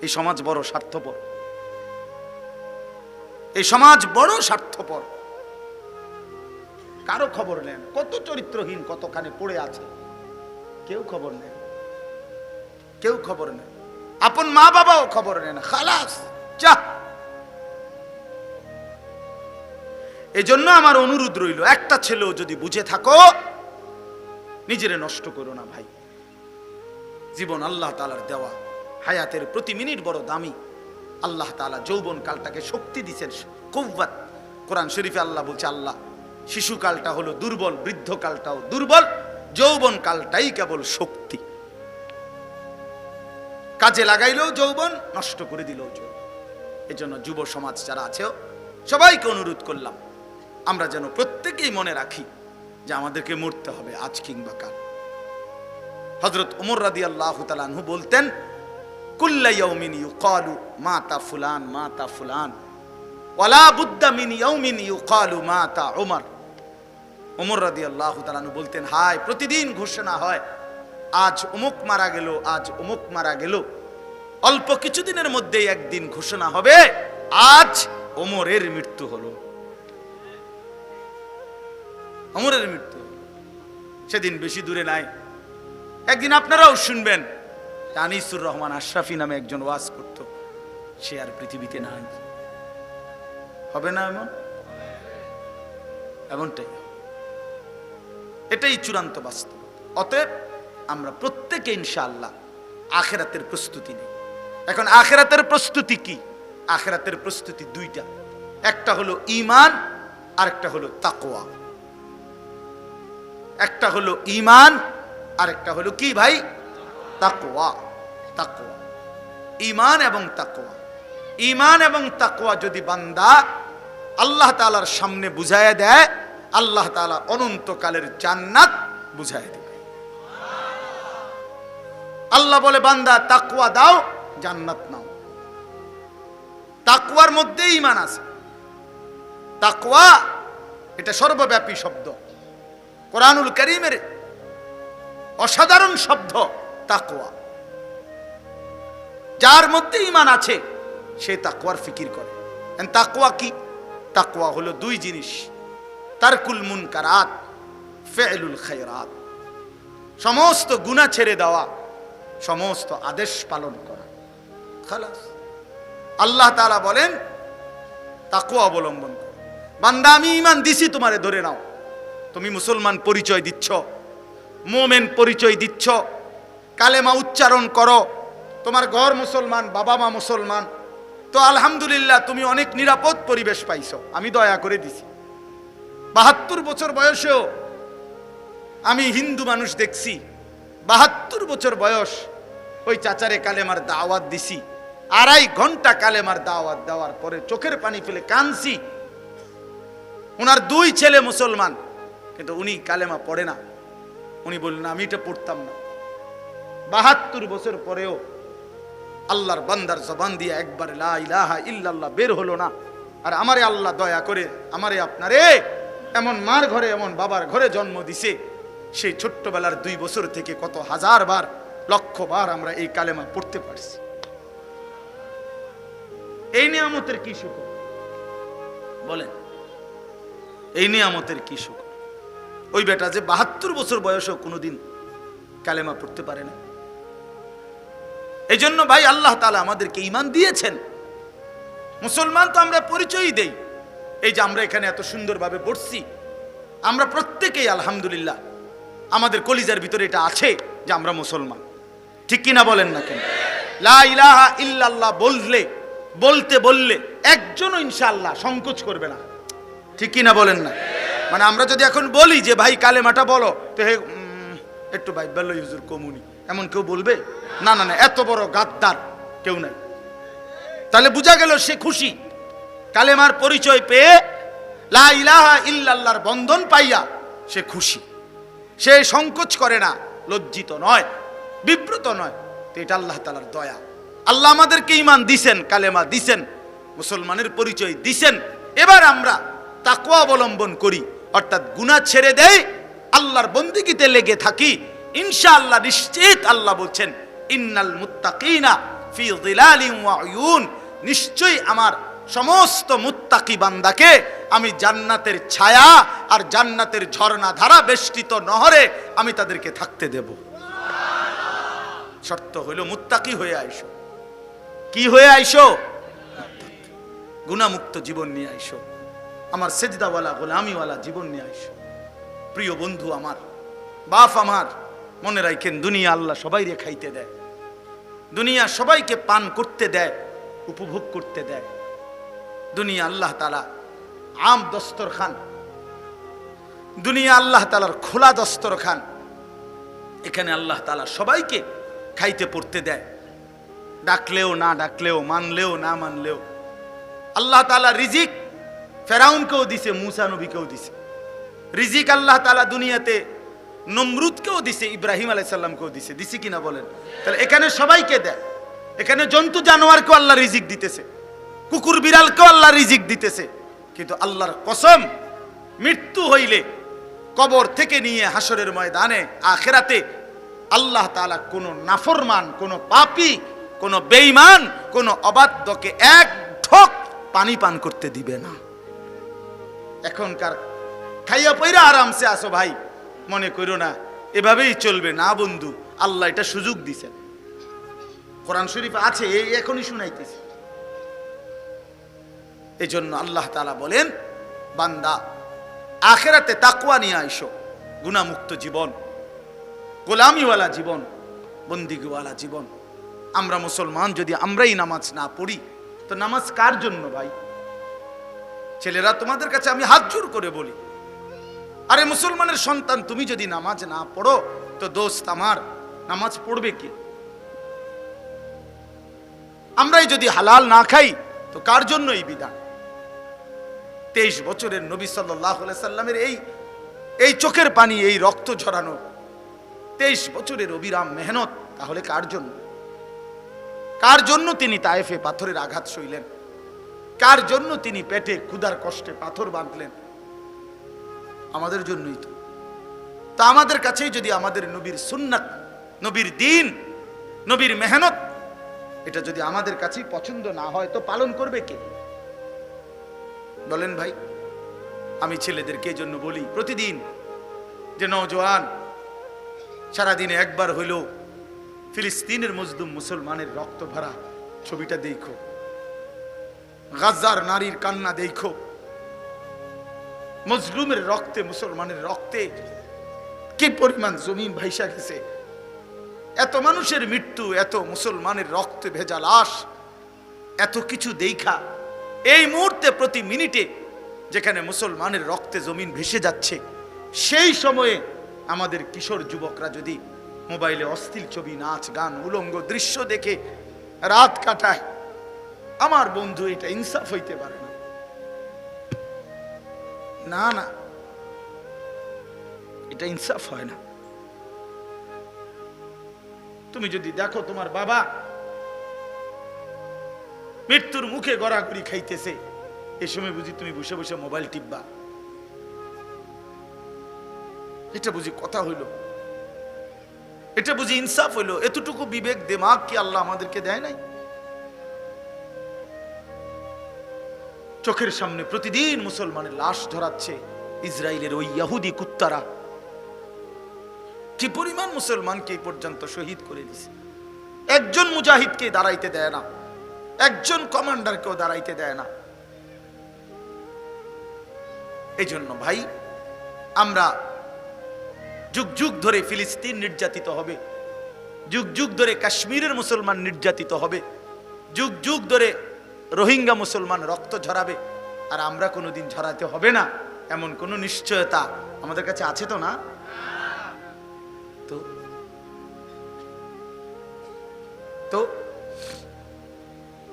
এই সমাজ বড় স্বার্থপর, এই সমাজ বড় স্বার্থপর। কারো খবর নেন, কত চরিত্রহীন কতখানে পড়ে আছে, কেউ খবর নেন, কেউ খবর নেন, আপন মা বাবাও খবর নেন। খালাস যা। এজন্য আমার অনুরোধ রইল, একটা ছেলেও যদি বুঝে থাকো, নিজেরে নষ্ট করো না ভাই। জীবন আল্লাহ তাআলার দেওয়া, হায়াতের প্রতি মিনিট বড় দামি। আল্লাহ তাআলা যৌবন কালটাকে শক্তি দিয়েছেন, কুওয়াত। কোরআন শরীফে আল্লাহ বলছে, আল্লাহ শিশুকালটা হলো দুর্বল, বৃদ্ধকালটাও দুর্বল, যৌবন কালটাই কেবল শক্তি। কাজে লাগাইলেও যৌবন, নষ্ট করে দিলেও যৌবন। এজন্য যুব সমাজ যারা আছে সবাইকে অনুরোধ করলাম, আমরা যেন প্রত্যেকেই মনে রাখি যে আমাদেরকে মরতে হবে আজ কিংবা কাল। হযরত ওমর রাদিয়াল্লাহু তাআলা আনহু বলতেন, কুল্লা ইয়াউমিন ইউকালু মাতা ফুলান মাতা ফুলান ওয়ালা বুদ্দা মিন ইয়াউমিন ইউকালু মাতা ওমর। ওমর রাদিয়াল্লাহু তাআলা আনহু বলতেন, হায় প্রতিদিন ঘোষণা হয় আজ অমুক মারা গেল, আজ অমুক মারা গেল। অল্প কিছুদিনের মধ্যেই একদিন ঘোষণা হবে আজ ওমরের মৃত্যু হলো, ওমরের মৃত্যু। সেদিন বেশি দূরে নাই, একদিন আপনারাও শুনবেন, আনিসুর রহমান আশরাফি নামে একজন ওয়াজ করত, সে আর পৃথিবীতে নাই। হবে না এমন? এমনটাই, এটাই চূড়ান্ত বাস্তব। অতএব আমরা প্রত্যেকে ইনশাআল্লাহ আখিরাতের প্রস্তুতি নেই। এখন আখিরাতের প্রস্তুতি কি? আখিরাতের প্রস্তুতি দুইটা, একটা হলো ঈমান আর একটা হলো তাকওয়া। একটা হলো ঈমান আর একটা হলো কি ভাই? তাকওয়া। তাকওয়া, ঈমান এবং তাকওয়া। ঈমান এবং তাকওয়া যদি বান্দা আল্লাহ তাআলার সামনে বুঝায়া দেয়, আল্লাহ তাআলা অনন্তকালের জান্নাত বুঝায়া দেবে। আল্লাহ বলে, বান্দা তাকওয়া দাও, জান্নাত নাও। তাকওয়ার মধ্যে ঈমান আছে। তাকওয়া এটা সর্বব্যাপী শব্দ, কোরআনুল কারীমের অসাধারণ শব্দ তাকওয়া। যার মধ্যে ঈমান আছে সে তাকওয়ার ফিকির করে। তাকওয়া কি? তাকওয়া হলো দুই জিনিস, তারকুল মুনকারাত, ফি'লুল খায়রাত। সমস্ত গুনাহ ছেড়ে দেওয়া, সমস্ত আদেশ পালন করা। খালাস। আল্লাহ তাআলা বলেন তাকওয়া অবলম্বন করো। বান্দা আমি ঈমান দিছি, তোমারে ধরে নাও। তুমি মুসলমান পরিচয় দিচ্ছ, মুমিন পরিচয় দিচ্ছ, কালেমা উচ্চারণ করো, তোমার ঘর মুসলমান, বাবা মা মুসলমান, তো আলহামদুলিল্লাহ তুমি অনেক নিরাপদ পরিবেশ পাইছো, আমি দয়া করে দিছি। ৭২ বছর বয়সেও আমি হিন্দু মানুষ দেখছি, ৭২ বছর বয়স ওই চাচারে কালেমার দাওয়াত দিছি, ২.৫ ঘন্টা কালেমার দাওয়াত দেওয়ার পরে চোখের পানি ফেলে কাঁদছি। ওনার ২ ছেলে মুসলমান, কিন্তু উনি কালেমা পড়ে না। উনি বললেন আমি এটা পড়তাম না। ৭২ বছর পরেও আল্লাহর বান্দার জবান দিয়ে একবার লা ইলাহা ইল্লাল্লাহ বের হলো না। আর আমারে আল্লাহ দয়া করে আমারে আপনারে এমন মার ঘরে, এমন বাবার ঘরে জন্ম দিছে, সেই ছোট্টবেলার ২ বছর থেকে কত হাজার বার, লক্ষ বার আমরা এই কালেমা পড়তে পারছি। এই নিয়ামতের কি শুকর বলেন? এই নিয়ামতের কি শুকর? ওই বেটা যে ৭২ বছর বয়সেও কোনোদিন কালেমা পড়তে পারে না। এই জন্য ভাই আল্লাহ তাআলা আমাদেরকে ঈমান দিয়েছেন। মুসলমান তো আমরা পরিচয় দেই, এই যে আমরা এখানে এত সুন্দরভাবে বসছি, আমরা প্রত্যেকেই আলহামদুলিল্লাহ আমাদের কলিজার ভিতরে এটা আছে যে আমরা মুসলমান। ঠিক কিনা বলেন না কেন? লা ইলাহা ইল্লাল্লাহ বলতে বললে একজনও ইনশাআল্লাহ সংকোচ করবে না। ঠিক কিনা বলেন না? মানে আমরা যদি এখন বলি যে ভাই কালেমাটা বলো, তো হে একটু ভাই বললো হুজুর কমুনি, এমন কেউ বলবে না? না না, এত বড় গাদ্দার কেউ নাই। তাহলে বোঝা গেল সে খুশি কালেমার পরিচয় পেয়ে, লা ইলাহা ইল্লাল্লাহর বন্ধন পাইয়া সে খুশি, সে সংকোচ করে না, লজ্জিত নয়, বিব্রত নয়। তো এটা আল্লাহ তাআলার দয়া। আল্লাহ আমাদেরকে ঈমান দিছেন, কালেমা দিছেন, মুসলমানের পরিচয় দিছেন। এবার আমরা তাকওয়া অবলম্বন করি, অর্থাৎ গুনাহ ছেড়ে দেই, আল্লাহর বন্দেগীতে লেগে থাকি। ইনশাআল্লাহ নিশ্চিত আল্লাহ বলছেন ইন্নাল মুত্তাকিনা ফি যিলালিন ওয়া উয়ুন, নিশ্চয়ই আমার সমস্ত মুত্তাকি বান্দাকে আমি জান্নাতের ছায়া আর জান্নাতের ঝর্ণা ধারা বেষ্টিত নহরে আমি তাদেরকে থাকতে দেব। শর্ত হইল মুত্তাকি হয়ে আইসো। কি হয়ে আইসো? গুনাহমুক্ত জীবন নিয়ে আইসো, আমার সেজদাওয়ালা গোলামিওয়ালা জীবন নিয়ে আইসো। প্রিয় বন্ধু আমার, বাপ আমার, মনে রাখেন দুনিয়া আল্লাহ সবাইরে খাইতে দেয়, দুনিয়া সবাইকে পান করতে দেয়, উপভোগ করতে দেয়। দুনিয়া আল্লাহ তাআলা আম দস্তরখান, দুনিয়া আল্লাহ তাআলার খোলা দস্তরখান। এখানে আল্লাহ তাআলা সবাইকে খাইতে পড়তে দেয়, ডাকলেও না ডাকলেও, মানলেও না মানলেও। আল্লাহ তাআলা রিজিক ফেরাউনকেও দিছে, মুসা নবীকেও দিছে। রিজিক আল্লাহ তাআলা দুনিয়াতে নমরুদকেও দিছে, ইব্রাহিম আলাইহিস সালামকেও দিছে। দিছে কিনা বলেন? তাহলে এখানে সবাইকে দেয়। এখানে জন্তু জানোয়ারকেও আল্লাহ রিজিক দিতেছে, কুকুর বিড়ালকেও আল্লাহ রিজিক দিতেছে। কিন্তু আল্লাহর কসম, মৃত্যু হইলে কবর থেকে নিয়ে হাসরের ময়দানে আখিরাতে আল্লাহ তাআলা কোন নাফরমান, কোন পাপী, কোন বেঈমান, কোন অবাধ্যকে এক ঢোক পানি পান করতে দিবে না। এখনকার খাইয়া পয়রা আরামসে আসো ভাই, মনে করো না এভাবেই চলবে না বন্ধু। আল্লাহ এটা সুযোগ দিছেন, কোরআন শরীফ আছে, এই এখনই শুনাইতেছি। এই জন্য আল্লাহ তাআলা বলেন, বান্দা আখিরাতে তাকওয়া নিয়ে আইসো, গুনাহমুক্ত জীবন, গোলামিওয়ালা জীবন, বন্দিগিওয়ালা জীবন। আমরা মুসলমান যদি আমরাই নামাজ না পড়ি তো নামাজ কার জন্য ভাই? ছেলেরা, তোমাদের কাছে আমি হাত জোর করে বলি, আরে মুসলমানের সন্তান তুমি যদি নামাজ না পড়ো তো দোস্ত আমার, নামাজ পড়বে কে? আমরাই যদি হালাল না খাই তো কার জন্য এই বিধান? 23 বছরের নবী সাল্লাল্লাহু আলাইহি সাল্লামের এই চোখের পানি, এই রক্ত ঝরানো 23 বছরের অবিরাম মেহনত, তাহলে কার জন্য? কার জন্য তিনি তায়েফে পাথরের আঘাত সইলেন? কার জন্য তিনি পেটে ক্ষুধার কষ্টে পাথর বাঁধলেন? আমাদের জন্যই তো। তা আমাদের কাছেই যদি আমাদের নবীর সুন্নাত, নবীর দ্বীন, নবীর মেহনত, এটা যদি আমাদের কাছেই পছন্দ না হয় তো পালন করবে কে? বলেন ভাই। আমি ছেলেদেরকে এই জন্য বলি প্রতিদিন যে নওজোয়ান, সারাদিনে একবার হইল ফিলিস্তিনের মজলুম মুসলমানের রক্ত ভরা ছবিটা দেখো, গাজার নারীর কান্না দেখো, মজলুমের রক্তে, মুসলমানের রক্তে কি পরিমাণ জমিন ভাইসা গেছে, এত মানুষের মৃত্যু, এত মুসলমানের রক্তে ভেজা লাশ, এত কিছু দেখা এই মুহূর্তে প্রতি মিনিটে যেখানে মুসলমানের রক্তে জমিন ভেসে যাচ্ছে, সেই সময়ে আমাদের কিশোর যুবকরা যদি মোবাইলে অশ্লীল ছবি, নাচ গান, উলঙ্গ দৃশ্য দেখে রাত কাটায়, আমার বন্ধু, এটা ইনসাফ হইতে পারে না। না না, এটা ইনসাফ হয় না। তুমি যদি দেখো তোমার বাবা মৃত্যুর মুখে গড়াগড়ি খাইতেছে, এই সময় বুঝি তুমি বসে বসে মোবাইল টিপবা? এটা বুঝি কথা হইল? এটা বুঝি ইনসাফ হইল? এতটুকু বিবেক দিমাগ কি আল্লাহ আমাদেরকে দেয় নাই? চোখের সামনে প্রতিদিন মুসলমানের লাশ ধরাচ্ছে ইসরায়েলের ওই ইহুদি কুত্তারা। কি পরিমাণ মুসলমানকে এই পর্যন্ত শহীদ করে দিছে। একজন মুজাহিদকে দাঁড়াইতে দেয় না, একজন কমান্ডারকেও দাঁড়াইতে দেয় না। এই জন্য ভাই, আমরা যুগ যুগ ধরে ফিলিস্তিন নির্যাতিত হবে, যুগ যুগ ধরে কাশ্মীরের মুসলমান নির্যাতিত হবে, যুগ যুগ ধরে রোহিঙ্গা মুসলমান রক্ত ঝরাবে, আর আমরা কোনোদিন ঝরাতে হবে না এমন কোন নিশ্চয়তা আমাদের কাছে আছে তো না? তো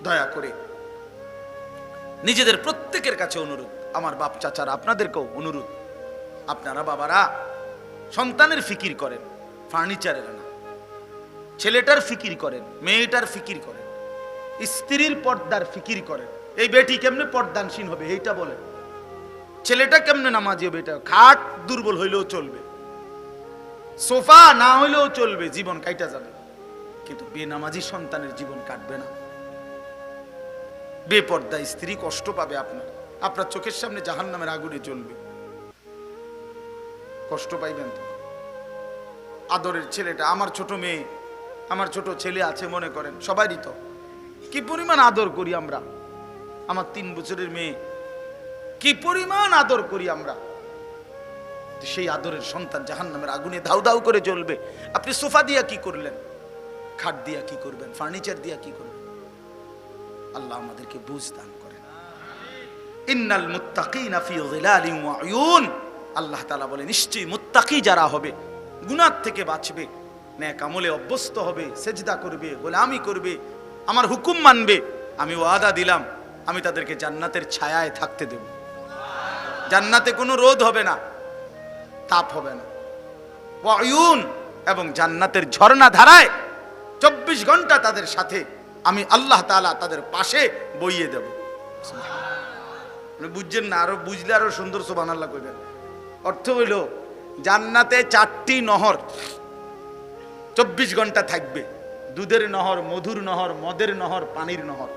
দয়া করে নিজেদের প্রত্যেকের কাছে অনুরোধ, আমার বাপ চাচারা আপনাদেরকেও অনুরোধ, আপনারা বাবারা সন্তানের ফিকির করেন, ফার্নিচারের না। ছেলেটার ফিকির করেন, মেয়েটার ফিকির করেন, স্ত্রীর পর্দার ফিকির করেন। এই বেটি কেমনে পর্দানসীন হবে এইটা বলেন, ছেলেটা কেমনে নামাজি হবে এটা। খাট দুর্বল হইলেও চলবে, সোফা না হইলেও চলবে, জীবন কাইটা যাবে, কিন্তু বেনামাজি সন্তানের জীবন কাটবে না। বেপর্দা স্ত্রী কষ্ট পাবে, আপনার চোখের সামনে জাহান্নামের আগুনে জ্বলবে, কষ্ট পাইবেন তো। আদরের ছেলেটা, আমার ছোট মেয়ে, আমার ছোট ছেলে আছে মনে করেন, সবারই তো কি পরিমাণ আদর করি আমরা। আমার 3 বছরের মেয়ে, কি পরিমাণ আদর করি আমরা। সেই আদরের সন্তান জাহান্নামের আগুনে ধাউ ধাউ করে জ্বলবে। আপনি সোফা দিয়া কি করলেন, খাট দিয়া কি করবেন, ফার্নিচার দিয়া কি করবেন? আল্লাহ আমাদেরকে বুঝ দান করেন। ইন্নাল মুত্তাকিনা ফি যিলালিন ওয়া উয়ুন, আল্লাহ তাআলা বলে নিশ্চয়ই মুত্তাকি যারা হবে, গুনাহ থেকে বাঁচবে, নেক আমলে অভ্যস্ত হবে, সেজদা করবে, গোলামি করবে, আমার হুকুম মানবে, আমি ওয়াদা দিলাম আমি তাদেরকে জান্নাতের ছায়ায় থাকতে দেব। জান্নাতে কোনো রোদ হবে না, তাপ হবে না। ওয়া উয়ুন, এবং জান্নাতের ঝর্ণা ধারায় 24 ঘন্টা তাদের সাথে আমি আল্লাহ তাআলা তাদের পাশে বইয়ে দেব। বুঝছেন না? আরো বুঝলে আরো সুন্দর সুবহানাল্লাহ কইবেন। অর্থ হইল জান্নাতে 4টি নহর 24 ঘন্টা থাকবে। দুধের নহর, মধুর নহর, মদের নহর, পানির নহর।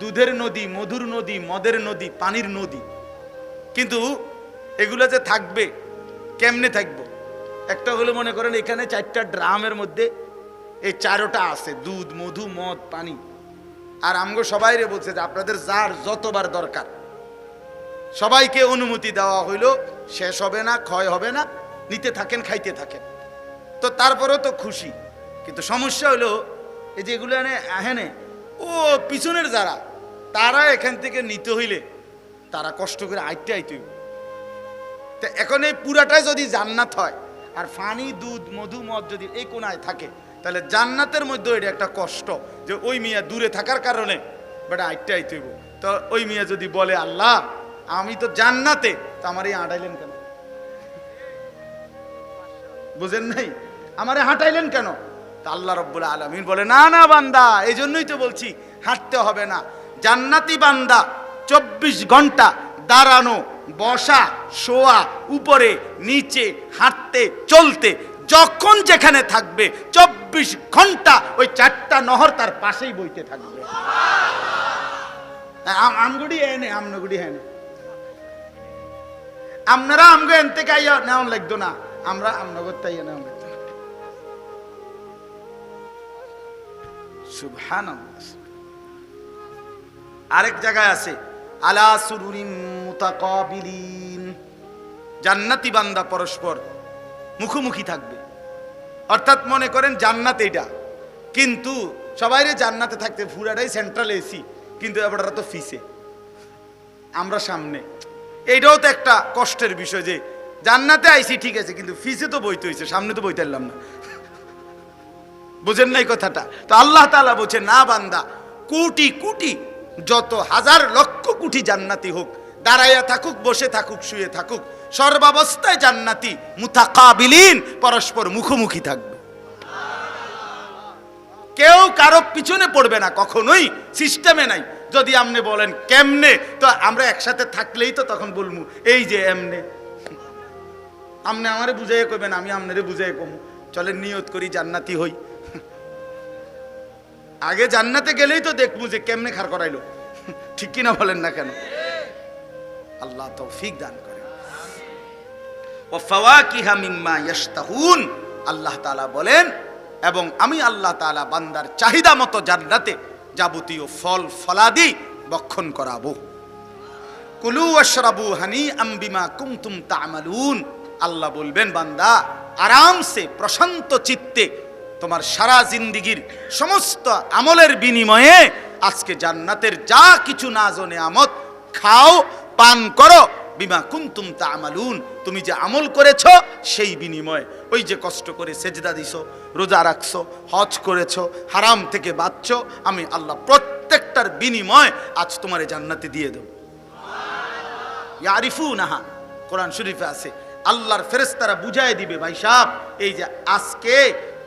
দুধের নদী, মধুর নদী, মদের নদী, পানির নদী। কিন্তু এগুলো যে থাকবে, কেমনে থাকবো? একটা হলো মনে করেন এখানে 4টা ড্রামের মধ্যে এই 4টা আছে, দুধ, মধু, মদ, পানি। আর আমগো সবাইরে বলছে যে আপনাদের যার যতবার দরকার, সবাইকে অনুমতি দেওয়া হইলো, শেষ হবে না, ক্ষয় হবে না, নিতে থাকেন, খাইতে থাকেন। তো তারপরেও তো খুশি। কিন্তু সমস্যা হলো এই যে এগুলো এনে ও পিছনের যারা, তারা এখান থেকে নিতে হইলে তারা কষ্ট করে আইতে হইব। তো এখন এই পুরাটাই যদি জান্নাত হয় আর পানি, দুধ, মধু, মদ যদি এই কোনায় থাকে, তাহলে জান্নাতের মধ্যে এটা একটা কষ্ট যে ওই মিয়া দূরে থাকার কারণে বেটা আইতে হইব। তো ওই মিয়া যদি বলে আল্লাহ আমি তো জান্নাতে, তো আমার এই আটাইলেন কেন? বুঝেন নাই? আমারে হাঁটাইলেন কেন? তা আল্লাহ রাব্বুল আলামিন বলে না না বান্দা, এই জন্যই তো বলছি হাঁটতে হবে না। জান্নাতি বান্দা 24 ঘন্টা দাঁড়ানো, বসা, শোয়া, উপরে নিচে, হাঁটতে, চলতে, যখন যেখানে থাকবে 24 ঘন্টা ওই 4টা নহর তার পাশেই বইতে থাকবে। আমগুড়ি এনে, আমনগুড়ি এনে, আপনারা আমগো এন থেকে আইয়া নেওয়া লাগতো না, আমরা আমনগর তাই নেওয়া লাগতো না। সুবহানাল্লাহ। আরেক জায়গায় আছে আলা সুরুরিন মুতাকাবিলিন, জান্নাতি বান্দা পরস্পর মুখোমুখি থাকবে। অর্থাৎ মনে করেন জান্নাত এটা, কিন্তু সবাইরে জান্নাতে থাকতে পুরাটাই সেন্ট্রাল এসি, কিন্তু এবারটা তো ফিসে, আমরা সামনে। এইটাও তো একটা কষ্টের বিষয় যে জান্নাতে আইছি ঠিক আছে, কিন্তু ফিসে তো বইতে হয়েছে, সামনে তো বইতে পারলাম না। বুঝেন নাই কথাটা? তো আল্লাহ তাআলা বলছে না বান্দা, কোটি কোটি, যত হাজার লক্ষ কোটি জান্নাতি হোক, দাঁড়াইয়া থাকুক, বসে থাকুক, শুয়ে থাকুক, সর্বাবস্থায় জান্নাতি মুতাকাবিলিন, পরস্পর মুখোমুখি থাকবে। কেউ কারো পিছনে পড়বে না, কখনোই সিস্টেমে নাই। যদি আপনি বলেন কেমনে, তো আমরা একসাথে থাকলেই তো তখন বলবো এই যে এমনে। আপনি আমারে বুঝাইয়া কইবেন, আমি আপনারে বুঝাইয়া কমু, চলেন নিয়ত করি জান্নাতি হই। আগে জান্নাতে গেলেই তো দেখবো যে কেমনে খাড় করাইলো, ঠিক কিনা বলেন না কেন? আল্লাহ তৌফিক দান করেন। ওয়া ফাওয়াকিহা মিম্মা ইয়াশতাহুন, আল্লাহ তাআলা বলেন এবং আমি আল্লাহ তাআলা বান্দার চাহিদা মতো জান্নাতে যাবতীয় ফল ফলাদি বক্ষণ করাবো। কুলু ওয়াশরাবু হানিআম বিমা কুনতুম তা'মালুন, আল্লাহ বলবেন বান্দা আরামসে প্রশান্ত চিত্তে তোমার সারা জিন্দেগীর সমস্ত আমলের বিনিময়ে আজকে জান্নাতের যা কিছু নাজ ও নেয়ামত খাও, পান করো। বিমা কুনতুম তা'মালুন, তুমি যে আমল করেছো সেই বিনিময়ে, ওই যে কষ্ট করে সেজদা দিছো, রোজা রাখছো, হজ করেছো, হারাম থেকে বাঁচছো, আমি আল্লাহ প্রত্যেকটার বিনিময় আজ তোমার জান্নাতে দিয়ে দেব। ইয়ারিফুনাহা, কোরআন শরীফে আছে, আল্লাহর ফেরেশতারা বুঝায় দিবে ভাই সাহেব, এই যে আজকে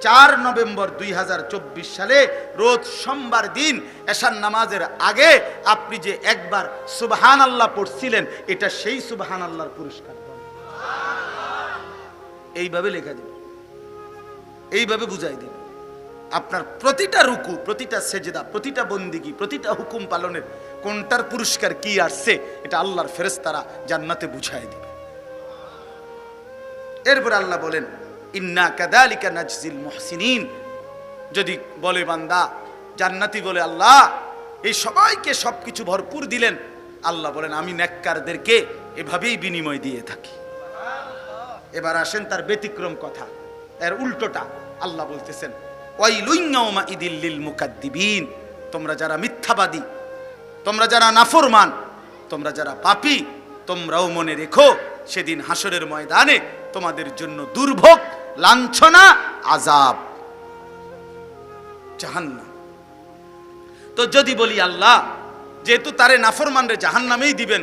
4 নভেম্বর 2024 সালে রোজ সোমবার দিন এশার নামাজের আগে আপনি যে একবার সুবহানাল্লাহ পড়ছিলেন, এটা সেই সুবহানাল্লাহর পুরস্কার। এইভাবে লেখা দিবে, এইভাবে বুঝাই দিবে। আপনার প্রতিটা রুকু, প্রতিটা সেজদা, প্রতিটা বন্দিগি, প্রতিটা হুকুম পালনের কোনটার পুরস্কার কি আসছে এটা আল্লাহর ফেরেশতারা জান্নাতে বুঝায় দিবে। এরপর আল্লাহ বলেন ইন্না কাযালিকা নাজজিল মুহসিনিন। যদি বলে বান্দা, জান্নাতি বলে আল্লাহ এই সবাইকে সবকিছু ভরপুর দিলেন, আল্লাহ বলেন আমি নেককারদেরকে এভাবেই বিনিময় দিয়ে থাকি। এবার আসেন তার ব্যতিক্রম কথা, এর উল্টোটা আল্লাহ বলতেছেন ওয়াইলুন ইয়াউমাইদিল লিল মুকাদ্দিবিন। তোমরা যারা মিথ্যাবাদী, তোমরা যারা নাফরমান, তোমরা যারা পাপী, তোমরাও মনে রেখো সেদিন হাসরের ময়দানে তোমাদের জন্য দুর্ভোগ, লাঞ্ছনা, আযাব, জাহান্নাম। তো যদি বলি আল্লাহ যেহেতু তারে নাফরমানরে জাহান্নামেই দিবেন,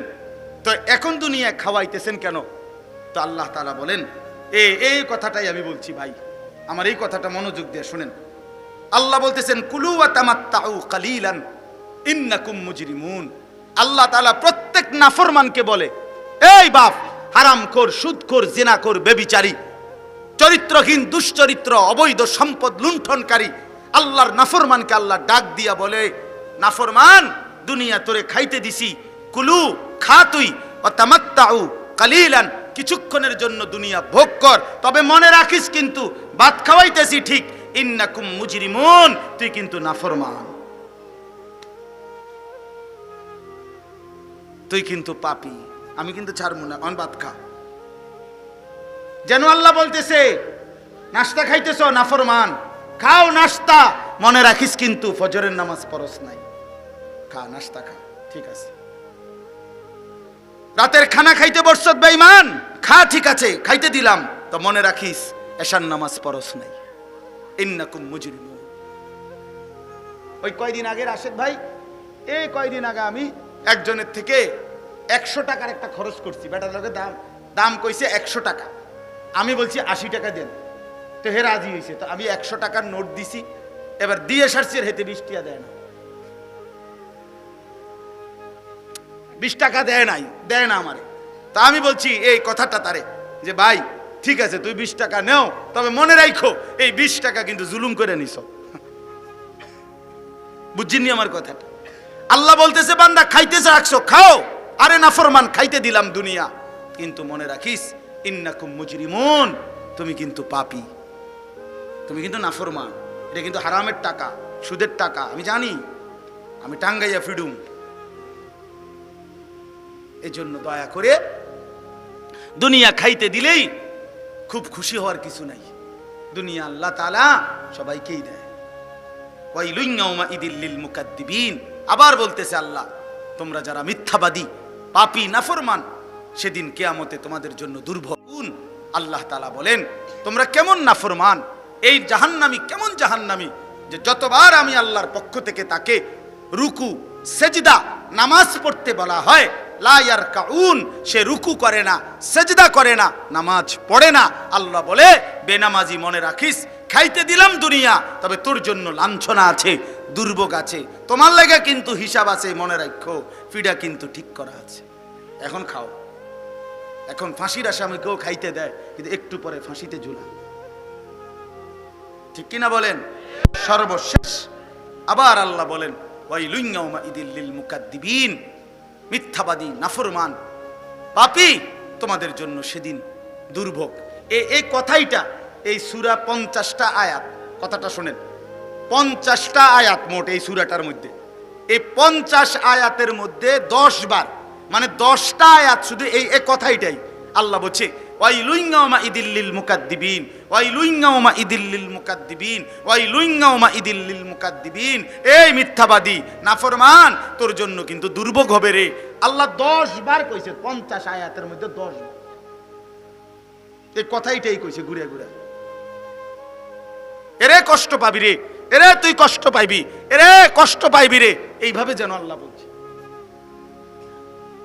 তো এখন দুনিয়া খাওয়াইতেছেন কেন? তো আল্লাহ তাআলা বলেন এই কথাটাই আমি বলছি ভাই, আমার এই কথাটা মনোযোগ দিয়ে শুনেন। আল্লাহ বলতেছেন কুলু ওয়া তামাত্তাউ কালিলান ইন্নাকুম মুজরিমুন। আল্লাহ তাআলা প্রত্যেক নাফরমানকে বলে, এই বাপ, হারামখোর, সুদখোর, জিনাখোর, ব্যভিচারী, চরিত্রহীন, দুশ্চরিত্র, অবৈধ সম্পদ লুণ্ঠনকারী আল্লাহর নাফরমানকে আল্লাহ ডাক দিয়া বলে, নাফরমান, দুনিয়া তোরে খাইতে দিছি, কুলু, খা তুই, ওয়া তামাত্তাউ কালিলান, কিছুক্ষণের জন্য দুনিয়া ভোগ কর, তবে মনে রাখিস কিন্তু ভাত খাওয়াইতেছি ঠিক, ইন্নাকুম মুজরিমুন, তুই কিন্তু নাফরমান, তুই কিন্তু পাপী, আমি কিন্তু ছাড়বো না, অন ভাত খা। যেন আল্লাহ বলতেছে নাস্তা খাইতেছ নাফরমান, খাও নাস্তা, মনে রাখিস কিন্তু ফজরের নামাজ পড়স নাই, খা নাস্তা খা, ঠিক আছে। রাতের খানা খাইতে বসছত বেঈমান, খা, ঠিক আছে খাইতে দিলাম, তো মনে রাখিস এশার নামাজ পড়স নাই, ইন্নাকুম মুজরিমুন। ওই কয়দিন আগে রাশেদ ভাই, এই কয়দিন আগে আমি একজনের থেকে 100 টাকার একটা খরচ করছি, বেটার লোকের দাম কইছে 100 টাকা, আমি বলছি 80 টাকা দেন, তো হে রাজি হয়েছে, তো আমি 100 টাকার নোট দিছি, এবার দিয়ে সারছি, হেতে 20 টাকা দেয় না, 20 টাকা দেয় না আমারে। তা আমি বলছি এই কথাটা তারে যে ভাই ঠিক আছে তুই 20 টাকা নেও, তবে মনে রাখো এই 20 টাকা কিন্তু জুলুম করে নিছ, বুঝছিনি আমার কথাটা? আল্লাহ বলতেছে বান্দা খাইতেছে রাখছো, খাও, আরে নাফরমান খাইতে দিলাম দুনিয়া, কিন্তু মনে রাখিস ইন্নাকুম মুজরিমুন, তুমি কিন্তু পাপী, তুমি কিন্তু নাফরমান, এটা কিন্তু হারামের টাকা, সুদের টাকা, আমি জানি, আমি টাঙ্গাইয়া ফিডুম। এই জন্য দয়া করে দুনিয়া খাইতে দিলেই খুব খুশি হওয়ার কিছু নাই, দুনিয়া আল্লাহ তাআলা সবাইকেই দেয়। ওয়াইলুন ইয়াউমাইদিল লিল মুকাদ্দিবিন। আবার বলতেছে আল্লাহ তোমরা যারা মিথ্যাবাদী, পাপী, নাফরমান, সেদিন কিয়ামতে তোমাদের জন্য দুর্ভোগ। আল্লাহ তাআলা বলেন তোমরা কেমন নাফরমান, এই জাহান্নামী কেমন জাহান্নামী, যে যতবার আমি আল্লাহর পক্ষ থেকে তাকে রুকু, সেজদা, নামাজ পড়তে বলা হয়, লা ইয়ারকাউন, সে রুকু করে না, সেজদা করে না, নামাজ পড়ে না। আল্লাহ বলে বেনামাজি মনে রাখিস খাইতে দিলাম দুনিয়া, তবে তোর জন্য লাঞ্ছনা আছে, দুর্ভোগ আছে, তোমার লাগা কিন্তু হিসাব আছে, মনে রাখো ফিডা কিন্তু ঠিক করা আছে, এখন খাও। এখন ফাঁসির আসামিকেও খাইতে দেয়, কিন্তু একটু পরে ফাঁসিতে ঝুলা, ঠিক কিনা বলেন? সর্বশেষ আবার আল্লাহ বলেন ওয়াইলুন ইয়াউমাইদিল লিল মুকাদ্দিবিন, মিথ্যাবাদী, নাফরমান, পাপী, তোমাদের জন্য সেদিন দুর্ভোগ। এই কথাইটা এই সূরা 50টা আয়াত, কথাটা শুনেন, 50টা আয়াত মোট এই সূরাটার মধ্যে, এই 50 আয়াতের মধ্যে 10 বার, মানে 10টা আয়াত শুধু এই কথাইটাই আল্লাহ বলছে ওয়াইলুন ইয়াউমাইদিল লিল মুকাদ্দিবিন, ওয়াইলুন ইয়াউমাইদিল লিল মুকাদ্দিবিন, ওয়াইলুন ইয়াউমাইদিল লিল মুকাদ্দিবিন। এই মিথ্যাবাদী, নাফরমান, তোর জন্য কিন্তু দুর্ভোগ হবে রে। আল্লাহ 10 বার কইছে, 50 আয়াতের মধ্যে 10 বার এই কথাইটাই কইছে ঘুরে ঘুরে, এরে কষ্ট পাবি রে, এরে তুই কষ্ট পাইবি, এরে কষ্ট পাইবি রে, এইভাবে যেন আল্লাহ বলছে,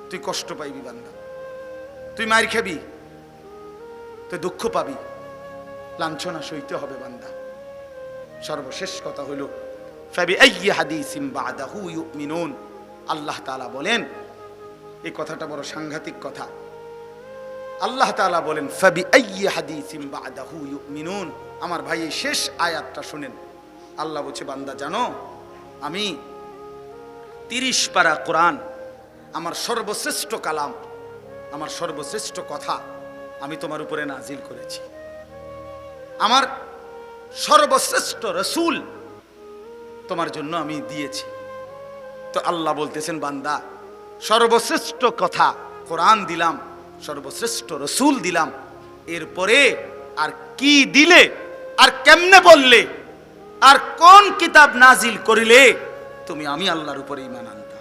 তুই কষ্ট পাইবি বান্দা, তুই মার খাবি, তুই দুঃখ পাবি, লাঞ্ছনা সইতে হবে বান্দা। সর্বশেষ কথা হলো ফাবিআইয়ি হাদিসিন বাদাহু ইউমিনুন। আল্লাহ তাআলা বলেন, এই কথাটা বড় সাংঘাতিক কথা, আল্লাহ তাআলা বলেন ফাবিআইয়ি হাদিসিন বাদাহু ইউমিনুন। আমার ভাই এই শেষ আয়াতটা শুনেন, আল্লাহ বলছে, বান্দা জানো আমি 30 পারা কোরআন, আমার সর্বশ্রেষ্ঠ কালাম, আমার সর্বশ্রেষ্ঠ কথা আমি তোমার উপরে নাজিল করেছি। আমার সর্বশ্রেষ্ঠ রসুল তোমার জন্য আমি দিয়েছি। তো আল্লাহ বলতেছেন, বান্দা সর্বশ্রেষ্ঠ কথা কোরআন দিলাম, সর্বশ্রেষ্ঠ রসুল দিলাম, এরপরে আর কি দিলে, আর কেমনে বললে, আর কোন কিতাব নাজিল করিলে তুমি আমি আল্লাহর উপরে ঈমান আনতা?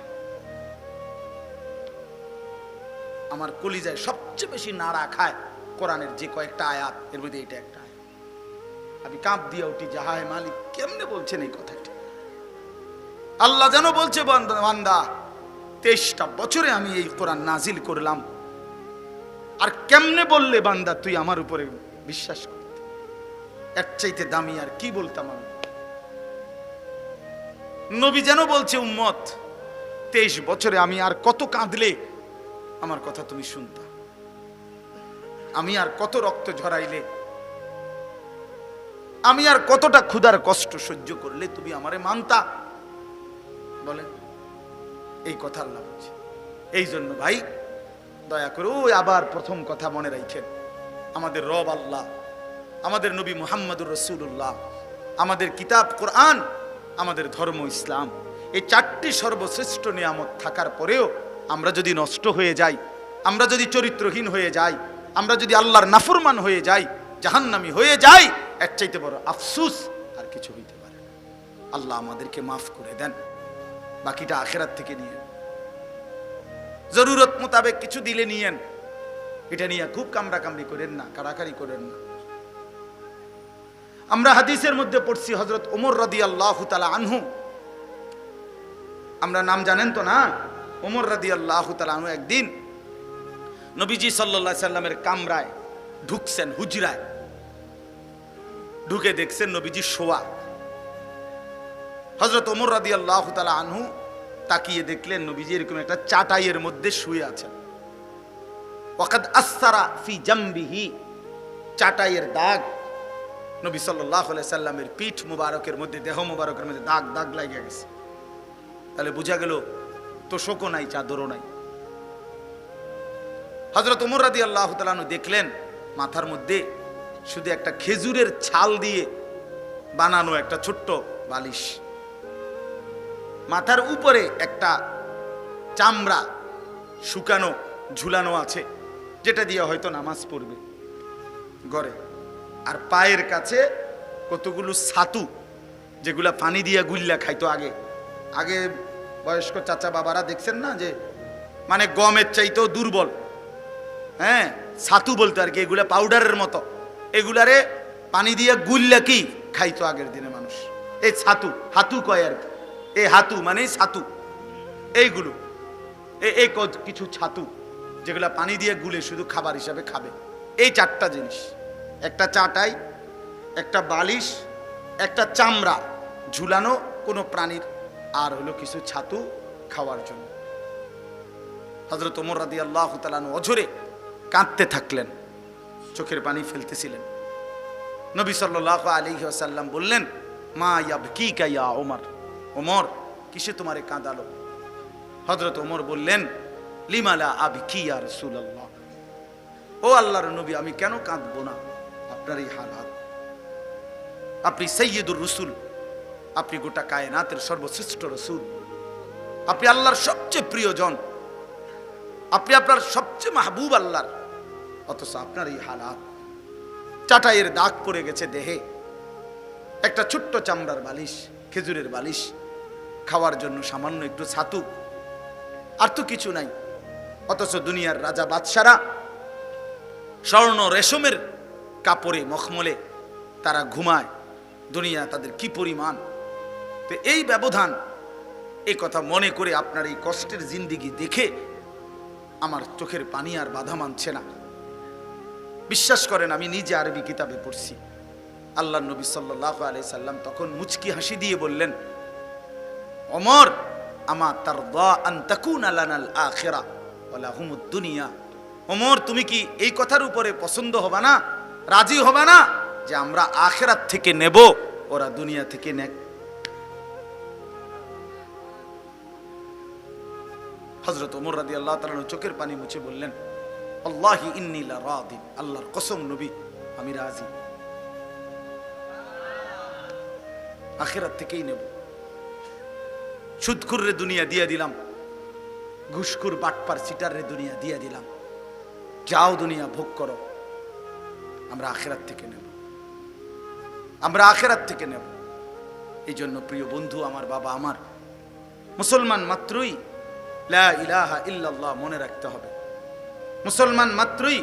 আমার কলিজায় সবচেয়ে বেশি নাড়া খায় কোরআনের যে কয়েকটা আয়াত, এর মধ্যে এটা একটা আয়াত। আমি কাঁপ দিয়ে উঠি, যাহায় মালিক কেমনে বলছেন এই কথাটা? আল্লাহ যেন বলছে, বান্দা 23টা বছরে আমি এই কোরআন নাজিল করলাম, আর কেমনে বললে বান্দা তুই আমার উপরে বিশ্বাস করতে? এর চাইতে দামি আর কি বলতাম আমি? নবী যেন বলছে, উম্মত 23 বছরে আমি আর কত কাঁদলে আমার কথা তুমি শুনতা, আমি আর কত রক্ত ঝরাইলে, আমি আর কতটা ক্ষুধার কষ্ট সহ্য করলে তুমি আমারে মানতা? বলেন, এই কথা আল্লাহ বলছে। এই জন্য ভাই দয়া করে ওই আবার প্রথম কথা মনে রাখেন, আমাদের রব আল্লাহ, আমাদের নবী মুহাম্মদুর রাসূলুল্লাহ, আমাদের কিতাব কোরআন, আমাদের ধর্ম ইসলাম, এই 4টি সর্বশ্রেষ্ঠ নিয়ামত থাকার পরেও আমরা যদি নষ্ট হয়ে যাই, আমরা যদি চরিত্রহীন হয়ে যাই, আমরা যদি আল্লাহর নাফরমান হয়ে যাই, জাহান্নামী হয়ে যাই, এর চাইতে বড় আফসোস আর কিছু হইতে পারে না। আল্লাহ আমাদেরকে মাফ করে দেন, বাকিটা আখিরাত থেকে নিয়ে জরুরত মোতাবেক কিছু দিলে নিয়েন, এটা নিয়ে খুব কামড়াকামড়ি করেন না, কাড়াকাড়ি করেন না। আমরা হাদিসের মধ্যে পড়ছি হযরত ওমর রাদিয়াল্লাহু তাআলা আনহু, আমরা নাম জানেন তো না? ওমর রাদিয়াল্লাহু তাআলা আনহু একদিন নবীজি সাল্লাল্লাহু আলাইহি সাল্লামের কামরায় ঢুকছেন, হুজরায় ঢুকে দেখছেন নবীজি শোয়া। হযরত ওমর রাদিয়াল্লাহু তাআলা আনহু তাকিয়ে দেখলেন নবীজি এরকম একটা চাটাইয়ের মধ্যে শুয়ে আছেন। ওয়াকাদ আসসারা ফি জামবিহি, চাটাইয়ের দাগ, নবী সাল্লাল্লাহু আলাইহি সাল্লামের পিঠ মুবারকের মধ্যে, দেহ মুবারকের মধ্যে দাগ দাগ লাগিয়ে গেছে। তাহলে বোঝা গেল তোশকও নাই, চাদরও নাই। হযরত ওমর রাদিয়াল্লাহু তাআলা আনহু দেখলেন মাথার মধ্যে শুধু একটা খেজুরের ছাল দিয়ে বানানো একটা ছোট্ট বালিশ, মাথার উপরে একটা চামড়া শুকানো ঝুলানো আছে, যেটা দিয়ে হয়তো নামাজ পড়বে ঘরে, আর পায়ের কাছে কতগুলো ছাতু, যেগুলা পানি দিয়ে গুল্লা খাইতো আগে। আগে বয়স্ক চাচা বাবারা দেখছেন না, যে মানে গমের চাইতেও দুর্বল, হ্যাঁ, ছাতু বলতো আর কি, এগুলা পাউডারের মতো, এগুলারে পানি দিয়ে গুল্লা কি খাইতো আগের দিনে মানুষ। এই ছাতু, হাতু কয় আর কি, এই হাতু মানে ছাতু, এইগুলো এই কিছু ছাতু যেগুলা পানি দিয়ে গুলে শুধু খাবার হিসাবে খাবে। এই 4টা জিনিস, একটা চাটাই, একটা বালিশ, একটা চামড়া ঝুলানো কোনো প্রাণীর, আর হলো কিছু ছাতু খাওয়ার জন্য। হযরত ওমর রাদিয়াল্লাহু তাআলা আনহু অঝরে কাঁদতে থাকলেন, চোখের পানি ফেলতেছিলেন। নবী সাল্লাল্লাহু আলাইহি ওয়াসাল্লাম বললেন, মা ইয়াবকিকা ইয়া ওমর, ওমর কিসে তোমারে কাঁদালো? হযরত ওমর বললেন, লিমালা আবকি ইয়া রাসূলুল্লাহ, ও আল্লাহর নবী আমি কেন কাঁদবো না? আপনার এই হালাত, আপনি সাইয়্যিদুর রাসূল, আপনি গোটা কায়নাতের সর্বশ্রেষ্ঠ রাসূল, আপনি আল্লাহর সবচেয়ে প্রিয়জন, আপনি আপনার সবচেয়ে মাহবুব আল্লাহর, অথচ আপনার এই হালাত, চাটাইয়ের দাগ পড়ে গেছে দেহে, একটা ছোট্ট চামড়ার বালিশ, খেজুরের বালিশ, খাওয়ার জন্য সামান্য একটু ছাতু, আর তো কিছু নাই। অথচ দুনিয়ার রাজা বাদশারা স্বর্ণ রেশমের কাপড়ে মখমলে তারা ঘুমায়, দুনিয়া তাদের কি পরিমাণ। তো এই ব্যবধান, এই কথা মনে করে আপনার এই কষ্টের জিন্দিগি দেখে আমার চোখের পানি আর বাধা মানছে না। বিশ্বাস করেন, আমি নিজে আরবি কিতাবে পড়ছি, আল্লাহর নবী সাল্লাল্লাহু আলাইহি সাল্লাম তখন মুচকি হাসি দিয়ে বললেন, ওমর আমা তারদা আন তাকুনা লানাল আখিরা ওয়া লাহুমুদ দুনিয়া, ওমর তুমি কি এই কথার উপরে পছন্দ হবে না, রাজি হবে না যে আমরা আখিরাত থেকে নেব, ওরা দুনিয়া থেকে নেক? হযরত ওমর রাদিয়াল্লাহু তাআলা চোখের পানি মুছে বললেন, আল্লাহি ইন্নী লা রাদি, আল্লাহর কসম নবী আমি রাজি, আখিরাত থেকেই নেব। সুদখুররে দুনিয়া দিয়ে দিলাম, ঘুষখুর বাটপার সিটাররে দুনিয়া দিয়ে দিলাম, যাও দুনিয়া ভোগ করো, আমরা আখিরাত থেকে নেব, আমরা আখিরাত থেকে নেব। এই জন্য প্রিয় বন্ধু আমার, বাবা আমার, মুসলমান মাত্রই লা ইলাহা ইল্লাল্লাহ মনে রাখতে হবে। মুসলমান মাত্রই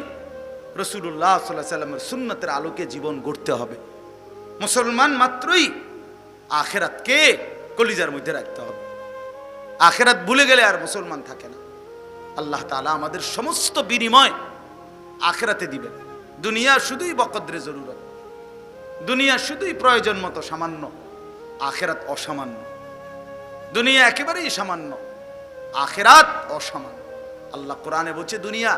রাসূলুল্লাহ সাল্লাল্লাহু আলাইহি ওয়াসাল্লামের সুন্নতের আলোকে জীবন গড়তে হবে। মুসলমান মাত্রই আখিরাতকে কলিজার মধ্যে রাখতে হবে। আখিরাত ভুলে গেলে আর মুসলমান থাকে না। আল্লাহ তাআলা আমাদের সমস্ত বিনিময় আখিরাতে দিবেন। দুনিয়া শুধুই বকদরে জরুরত, দুনিয়া শুধুই প্রয়োজন মতো সামান্য, আখিরাত অসামান্য। দুনিয়া একেবারেই সামান্য, আখিরাত অসামান্য। আল্লাহ কোরআনে বলছে দুনিয়া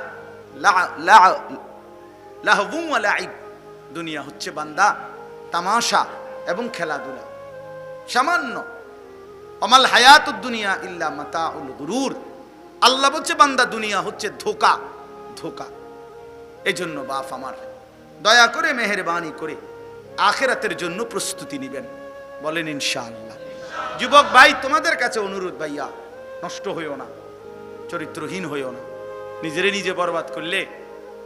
লাহবুন ওয়া লাইব, দুনিয়া হচ্ছে বান্দা তামাশা এবং খেলাধুলা, সামান্য। আমাল হায়াতুদ দুনিয়া ইল্লা মাতাউল গুরুর, আল্লাহ বলছে বান্দা দুনিয়া হচ্ছে ধোঁকা, ধোঁকা। এই জন্য বাপ আমার, দয়া করে মেহেরবানি করে আখিরাতের জন্য প্রস্তুতি নেবেন, বলেন ইনশাআল্লাহ। যুবক ভাই, তোমাদের কাছে অনুরোধ, ভাইয়া নষ্ট হইও না, চরিত্রহীন হইও না। নিজেরে নিজে বরবাদ করলে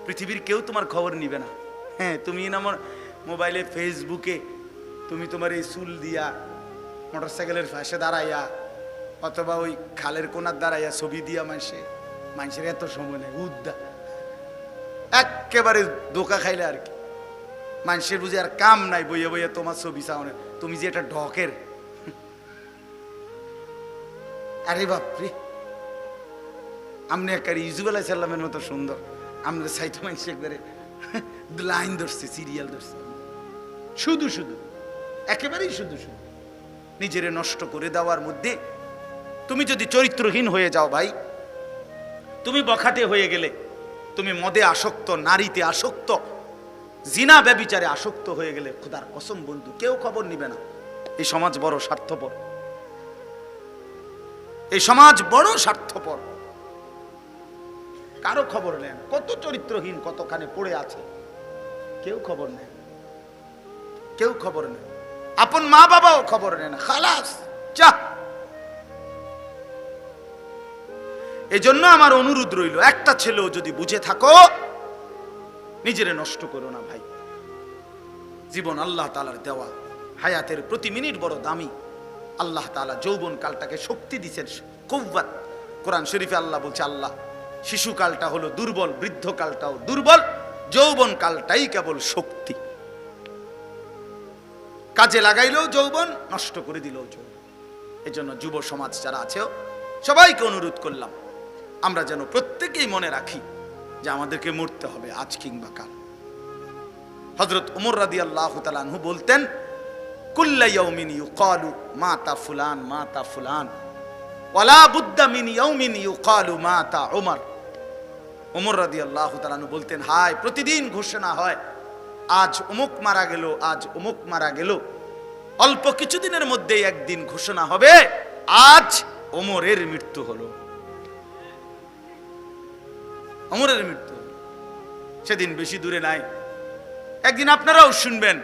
পৃথিবীর কেউ তোমার খবর নিবে না। হ্যাঁ, তুমি আমার মোবাইলে ফেসবুকে তুমি তোমার এই চুল দিয়া মোটরসাইকেলের পাশে দাঁড়াইয়া অথবা ওই খালের কোনার দাঁড়াইয়া ছবি দিয়া মানুষের এত সময় নেই, উদ্দা একেবারে ধোকা খাইলে আর কি। মানুষের বুঝে আর কাম নাই বইয়া বইয়া তোমার ছবি চাওনে, তুমি যে এটা ঢকের। আরে বাপরে, আমনে একেবারে ইউসুফ আলাইহিস সালামের মতো সুন্দর, আমরা সাইটো মানুষ একবারে লাইন ধরছে, সিরিয়াল ধরছে, শুধু শুধু, একেবারেই শুধু শুধু নিজেরে নষ্ট করে দেওয়ার মধ্যে। তুমি যদি চরিত্রহীন হয়ে যাও ভাই, তুমি বখাটে হয়ে গেলে, তুমি মদে আসক্ত, নারীতে আসক্ত, জিনা ব্যভিচারে আসক্ত হয়ে গেলে, খোদার কসম বন্ধু কেউ খবর নিবে না। এই সমাজ বড় স্বার্থপর, এই সমাজ বড় স্বার্থপর, কারো খবর নেন। কত চরিত্রহীন কতখানে পড়ে আছে, কেউ খবর নেয়, কেউ খবর নেয়, আপন মা বাবাও খবর নেয় না, খালাস যা। এই জন্য আমার অনুরোধ রইল, একটা ছেলেও যদি বুঝে থাকো, নিজেরে নষ্ট করো না ভাই। জীবন আল্লাহ তাআলার দেওয়া, হায়াতের প্রতি মিনিট বড় দামি। আল্লাহ তাআলা যৌবন কালটাকে শক্তি দিয়েছেন, কুওয়াত। কোরআন শরীফে আল্লাহ বলছে, আল্লাহ শিশুকালটা হলো দুর্বল, বৃদ্ধকালটাও দুর্বল, যৌবন কালটাই কেবল শক্তি। কাজে লাগাইলেও যৌবন, নষ্ট করে দিলেও যৌবন। এই জন্য যুব সমাজ যারা আছে সবাইকে অনুরোধ করলাম, আমরা যেন প্রত্যেকেই মনে রাখি যে আমাদেরকে মরতে হবে আজ কিংবা কাল। হযরত ওমর রাদিয়াল্লাহু তাআলা আনহু বলতেন, কুল্লা ইয়াউমিন ইউকালু মাতা ফুলান মাতা ফুলান ওয়ালা বুদ্দা মিন ইয়াউমিন ইউকালু মাতা ওমর। ওমর রাদিয়াল্লাহু তাআলা আনহু বলতেন, হায় প্রতিদিন ঘোষণা হয় আজ অমুক মারা গেল, আজ অমুক মারা গেল। অল্প কিছুদিনের মধ্যেই একদিন ঘোষণা হবে আজ ওমরের মৃত্যু হলো, ওমরের মৃত্যু। সেদিন বেশি দূরে নাই, একদিন আপনারাও শুনবেন,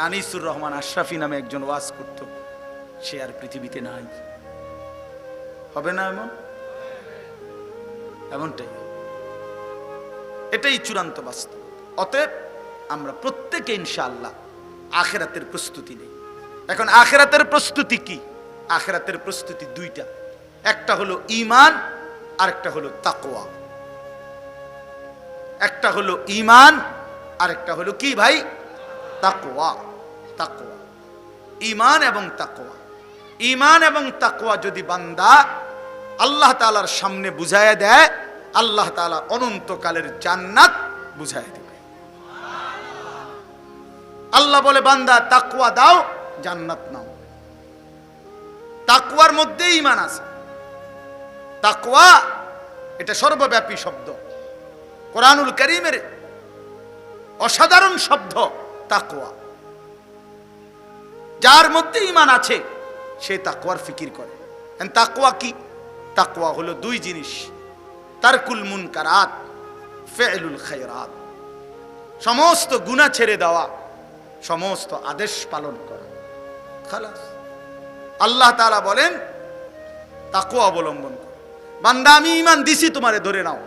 আনিসুর রহমান আশরাফি নামে একজন ওয়াজ করত, সে আর পৃথিবীতে নাই। হবে না এমন? এমনটাই, এটাই চূড়ান্ত বাস্তব। অতএব আমরা প্রত্যেকে ইনশাআল্লাহ আখিরাতের প্রস্তুতি নেই। এখন আখিরাতের প্রস্তুতি কি? আখিরাতের প্রস্তুতি দুইটা, একটা হলো ঈমান আর একটা হলো তাকওয়া। একটা হলো ঈমান আর একটা হলো কি ভাই? তাকওয়া। তাকওয়া, ঈমান এবং তাকওয়া। ঈমান এবং তাকওয়া যদি বান্দা আল্লাহ তাআলার সামনে বুঝায়া দেয়, আল্লাহ তাআলা অনন্তকালের জান্নাত বুঝায়া দেবে। আল্লাহ বলে, বান্দা তাকওয়া দাও, জান্নাত নাও। তাকওয়ার মধ্যে ঈমান আছে। তাকওয়া এটা সর্বব্যাপী শব্দ, কোরআনুল কারীমের অসাধারণ শব্দ তাকওয়া। যার মধ্যে ঈমান আছে সে তাকওয়ার ফিকির করে। তাকওয়া কি? তাকওয়া হলো দুই জিনিস, তারকুল মুনকারাত, ফি'লুল খায়রাত। সমস্ত গুনাহ ছেড়ে দেওয়া, সমস্ত আদেশ পালন করা, খালাস। আল্লাহ তাআলা বলেন তাকওয়া অবলম্বন করো। বান্দা আমি ঈমান দিছি, তোমারে ধরে নাও।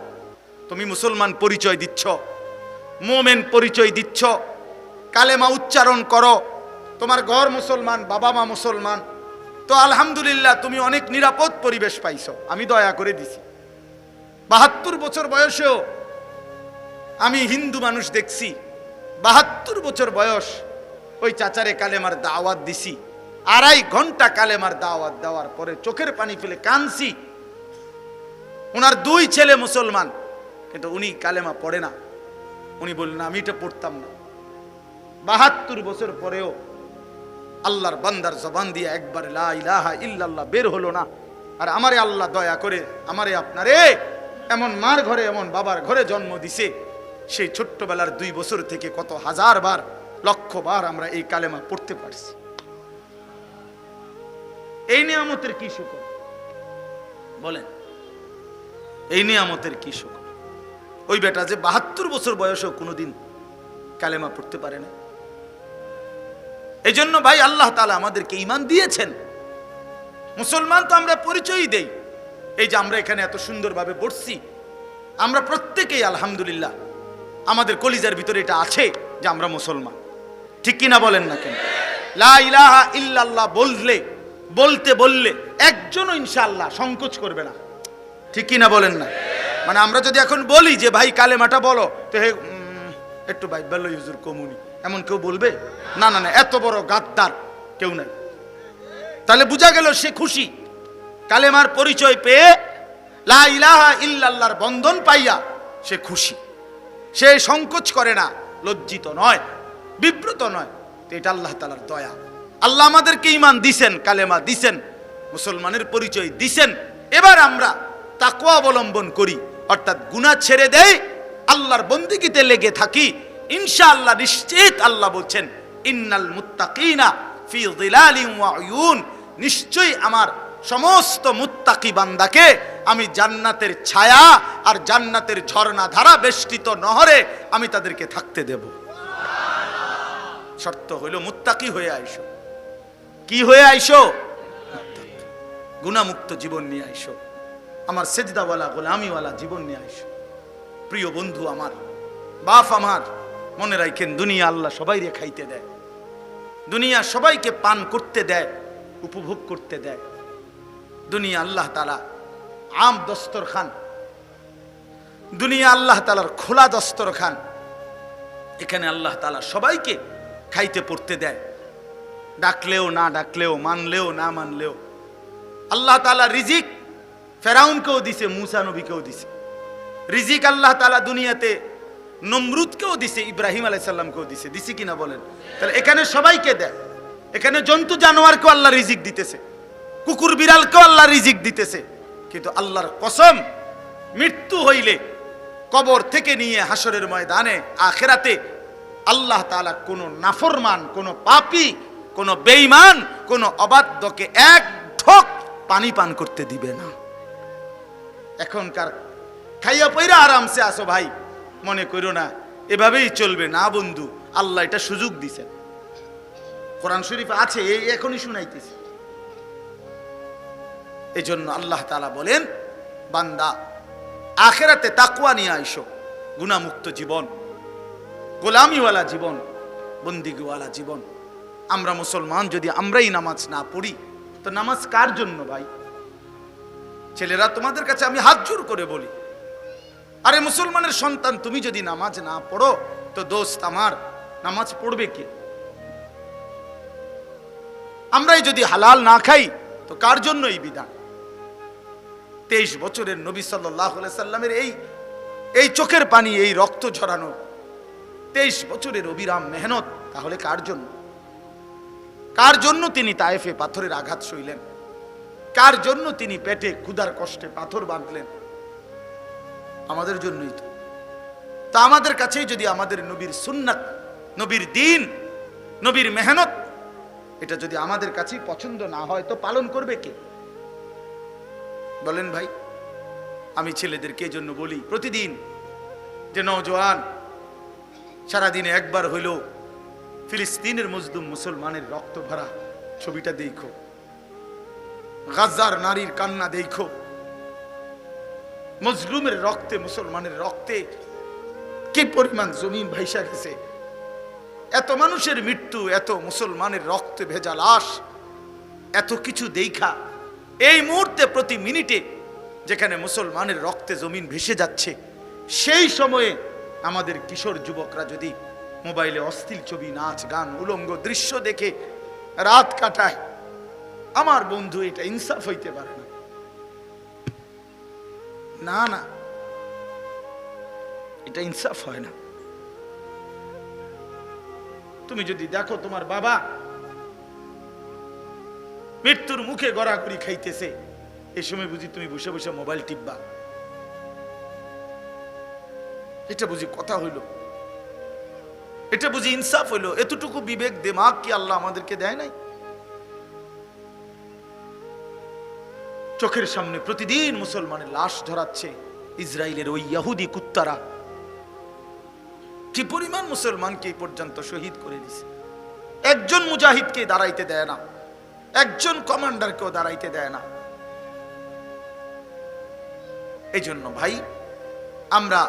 তুমি মুসলমান পরিচয় দিচ্ছ, মুমিন পরিচয় দিচ্ছ, কালেমা উচ্চারণ করো, তোমার ঘর মুসলমান, বাবা মা মুসলমান, তো আলহামদুলিল্লাহ তুমি অনেক নিরাপদ পরিবেশ পাইছো, আমি দয়া করে দিছি। 72 বছর বয়সেও আমি হিন্দু মানুষ দেখছি, 72 বছর বয়স ওই চাচারে কালেমার দাওয়াত দিছি, 2.5 ঘন্টা কালেমার দাওয়াত দেওয়ার পরে চোখের পানি ফেলে কাঁদছি। ওনার 2 ছেলে মুসলমান, কিন্তু উনি কালেমা পড়ে না। উনি বললেন আমি এটা পড়তাম না। 72 বছর পরেও আল্লাহর বান্দার জবান দিয়ে একবার লা ইলাহা ইল্লাল্লাহ বের হলো না। আর আমারে আল্লাহ দয়া করে আমারে আপনারে এমন মার ঘরে, এমন বাবার ঘরে জন্ম দিছে, সেই ছোট্টবেলার 2 বছর থেকে কত হাজার বার, লক্ষ বার আমরা এই কালেমা পড়তে পারছি। এই নিয়ামতের কি শুকর বলেন, এই নিয়ামতের কি শুকর? ওই বেটা যে 72 বছর বয়সেও কোনোদিন কালেমা পড়তে পারে না। এই জন্য ভাই আল্লাহ তাআলা আমাদেরকে ঈমান দিয়েছেন। মুসলমান তো আমরা পরিচয় দেই, এই যে আমরা এখানে এত সুন্দরভাবে বসছি, আমরা প্রত্যেকেই আলহামদুলিল্লাহ আমাদের কলিজার ভিতরে এটা আছে যে আমরা মুসলমান, ঠিক কিনা বলেন না কেন? লা ইলাহা ইল্লাল্লাহ বলতে বললে একজনও ইনশাআল্লাহ সংকোচ করবে না, ঠিক কিনা বলেন না? মানে আমরা যদি এখন বলি যে ভাই কালেমাটা বলো, তো হে একটু ভাই বললো হুজুর কমুনি, এমন কেউ বলবে না? না না, এত বড় গাদ্দার কেউ নাই। তাহলে বোঝা গেল সে খুশি, কালেমার পরিচয় পেয়ে, লা ইলাহা ইল্লাল্লাহর বন্ধন পাইয়া সে খুশি, সে সংকোচ করে না, লজ্জিত নয়, বিব্রত নয়। তো এটা আল্লাহ তাআলার দয়া। আল্লাহ আমাদেরকে ঈমান দিছেন, কালেমা দিছেন, মুসলমানের পরিচয় দিছেন। এবার আমরা তাকওয়া অবলম্বন করি, অর্থাৎ গুনাহ ছেড়ে দেই, আল্লাহর বন্দেগীতে লেগে থাকি। ইনশাআল্লাহ নিশ্চিত আল্লাহ বলছেন ইন্নাল মুত্তাকিনা ফি যিলালিন ওয়া উয়ুন, নিশ্চয়ই আমার সমস্ত মুত্তাকি বান্দাকে আমি জান্নাতের ছায়া আর জান্নাতের ঝর্ণা ধারা বেষ্টিত নহরে আমি তাদেরকে থাকতে দেব। শর্ত হইল মুত্তাকি হয়ে আইসো। কি হয়ে আইসো? গুনাহমুক্ত জীবন নিয়ে আইসো, আমার সেজদাওয়ালা গোলামিওয়ালা জীবন নিয়ে আইসো। প্রিয় বন্ধু আমার, বাপ আমার, মনে রাখেন দুনিয়া আল্লাহ সবাইকে খাইতে দেয়, দুনিয়া সবাইকে পান করতে দেয়, উপভোগ করতে দেয়। দুনিয়া আল্লাহ তাআলা আম দস্তরখান, দুনিয়া আল্লাহ তাআলার খোলা দস্তরখান। এখানে আল্লাহ তাআলা সবাইকে খাইতে পড়তে দেয়, ডাকলেও না ডাকলেও, মানলেও না মানলেও। আল্লাহ তাআলা রিজিক ফেরাউনকেও দিছে, মুসা নবীকেও দিছে। রিজিক আল্লাহ তাআলা দুনিয়াতে নমরুদকেও দিছে, ইব্রাহিম আলাইহিস সালামকেও দিছে। দিছে কিনা বলেন? তাহলে এখানে সবাইকে দেয়। এখানে জন্তু জানোয়ারকেও আল্লাহ রিজিক দিতেছে, কুকুর বিড়ালকেও আল্লাহ রিজিক দিতেছে। কিন্তু আল্লাহর কসম, মৃত্যু হইলে কবর থেকে নিয়ে হাসরের ময়দানে আখিরাতে আল্লাহ তাআলা কোন নাফরমান, কোন পাপী, কোন বেঈমান, কোন অবাধ্যকে এক ঢোক পানি পান করতে দিবে না। এখনকার খাইয়া পয়রা আরামসে আসো ভাই, মনে করো না এভাবেই চলবে না বন্ধু। আল্লাহ এটা সুযোগ দিছেন, কোরআন শরীফ আছে, এই এখনই শুনাইতেছি। এই জন্য আল্লাহ তাআলা বলেন বান্দা আখিরাতে তাকওয়া নিয়ে আইসো, গুনাহমুক্ত জীবন, গোলামিওয়ালা জীবন, বন্দিগিওয়ালা জীবন। আমরা মুসলমান যদি আমরাই নামাজ না পড়ি, তো নামাজ কার জন্য ভাই? ছেলেরা তোমাদের কাছে আমি হাত জোর করে বলি, আরে মুসলমানের সন্তান তুমি যদি নামাজ না পড়ো, তো দোস্ত আমার নামাজ পড়বে কে? আমরাই যদি হালাল না খাই, তো কার জন্য এই বিধান? 23 বছরের নবী সাল্লাল্লাহু আলাইহি সাল্লামের এই চোখের পানি, এই রক্ত ঝরানো 23 বছরের অবিরাম মেহনত, তাহলে কার জন্য? কার জন্য তিনি তায়েফে পাথরের আঘাত সইলেন? কার জন্য তিনি পেটে ক্ষুধার কষ্টে পাথর বাঁধলেন? আমাদের জন্যই তো। তা আমাদের কাছেই যদি আমাদের নবীর সুন্নাত, নবীর দ্বীন, নবীর মেহনত, এটা যদি আমাদের কাছেই পছন্দ না হয়, তো পালন করবে কে? বলেন ভাই, আমি ছেলেদেরকে এই জন্য বলি প্রতিদিন যে নওজোয়ান, সারাদিনে একবার হইল ফিলিস্তিনের মজলুম মুসলমানের রক্ত ভরা ছবিটা দেখো, গাজার নারীর কান্না দেখো, মজলুমের রক্তে, মুসলমানের রক্তে কি পরিমাণ জমিন ভাইসা গেছে, এত মানুষের মৃত্যু, এত মুসলমানের রক্তে ভেজা লাশ, এত কিছু দেখা এই মুহূর্তে প্রতি মিনিটে যেখানে মুসলমানের রক্তে জমিন ভেসে যাচ্ছে, সেই সময়ে আমাদের কিশোর যুবকরা যদি মোবাইলে অশ্লীল ছবি, নাচ গান, উলঙ্গ দৃশ্য দেখে রাত কাটায়, আমার বন্ধু, এটা ইনসাফ হইতে পারে না। না না, এটা ইনসাফ হয় না। তুমি যদি দেখো তোমার বাবা মৃত্যুর মুখে গড়াগড়ি খাইতেছে, এই সময় বুঝি তুমি বসে বসে মোবাইল টিপবা, এটা বুঝি কথা হইল? এটা বুঝি ইনসাফ হইল? এতটুকু বিবেক দিমাগ কি আল্লাহ আমাদেরকে দেয় নাই? চোখের সামনে প্রতিদিন মুসলমানের লাশ ধরাচ্ছে ইসরায়েলের ওই ইহুদি কুত্তারা। কি পরিমাণ মুসলমানকে এই পর্যন্ত শহীদ করে দিছে। একজন মুজাহিদকে দাঁড়াইতে দেয় না, একজন কমান্ডারকেও দাঁড়াইতে দেয় না। এই জন্য ভাই, আমরা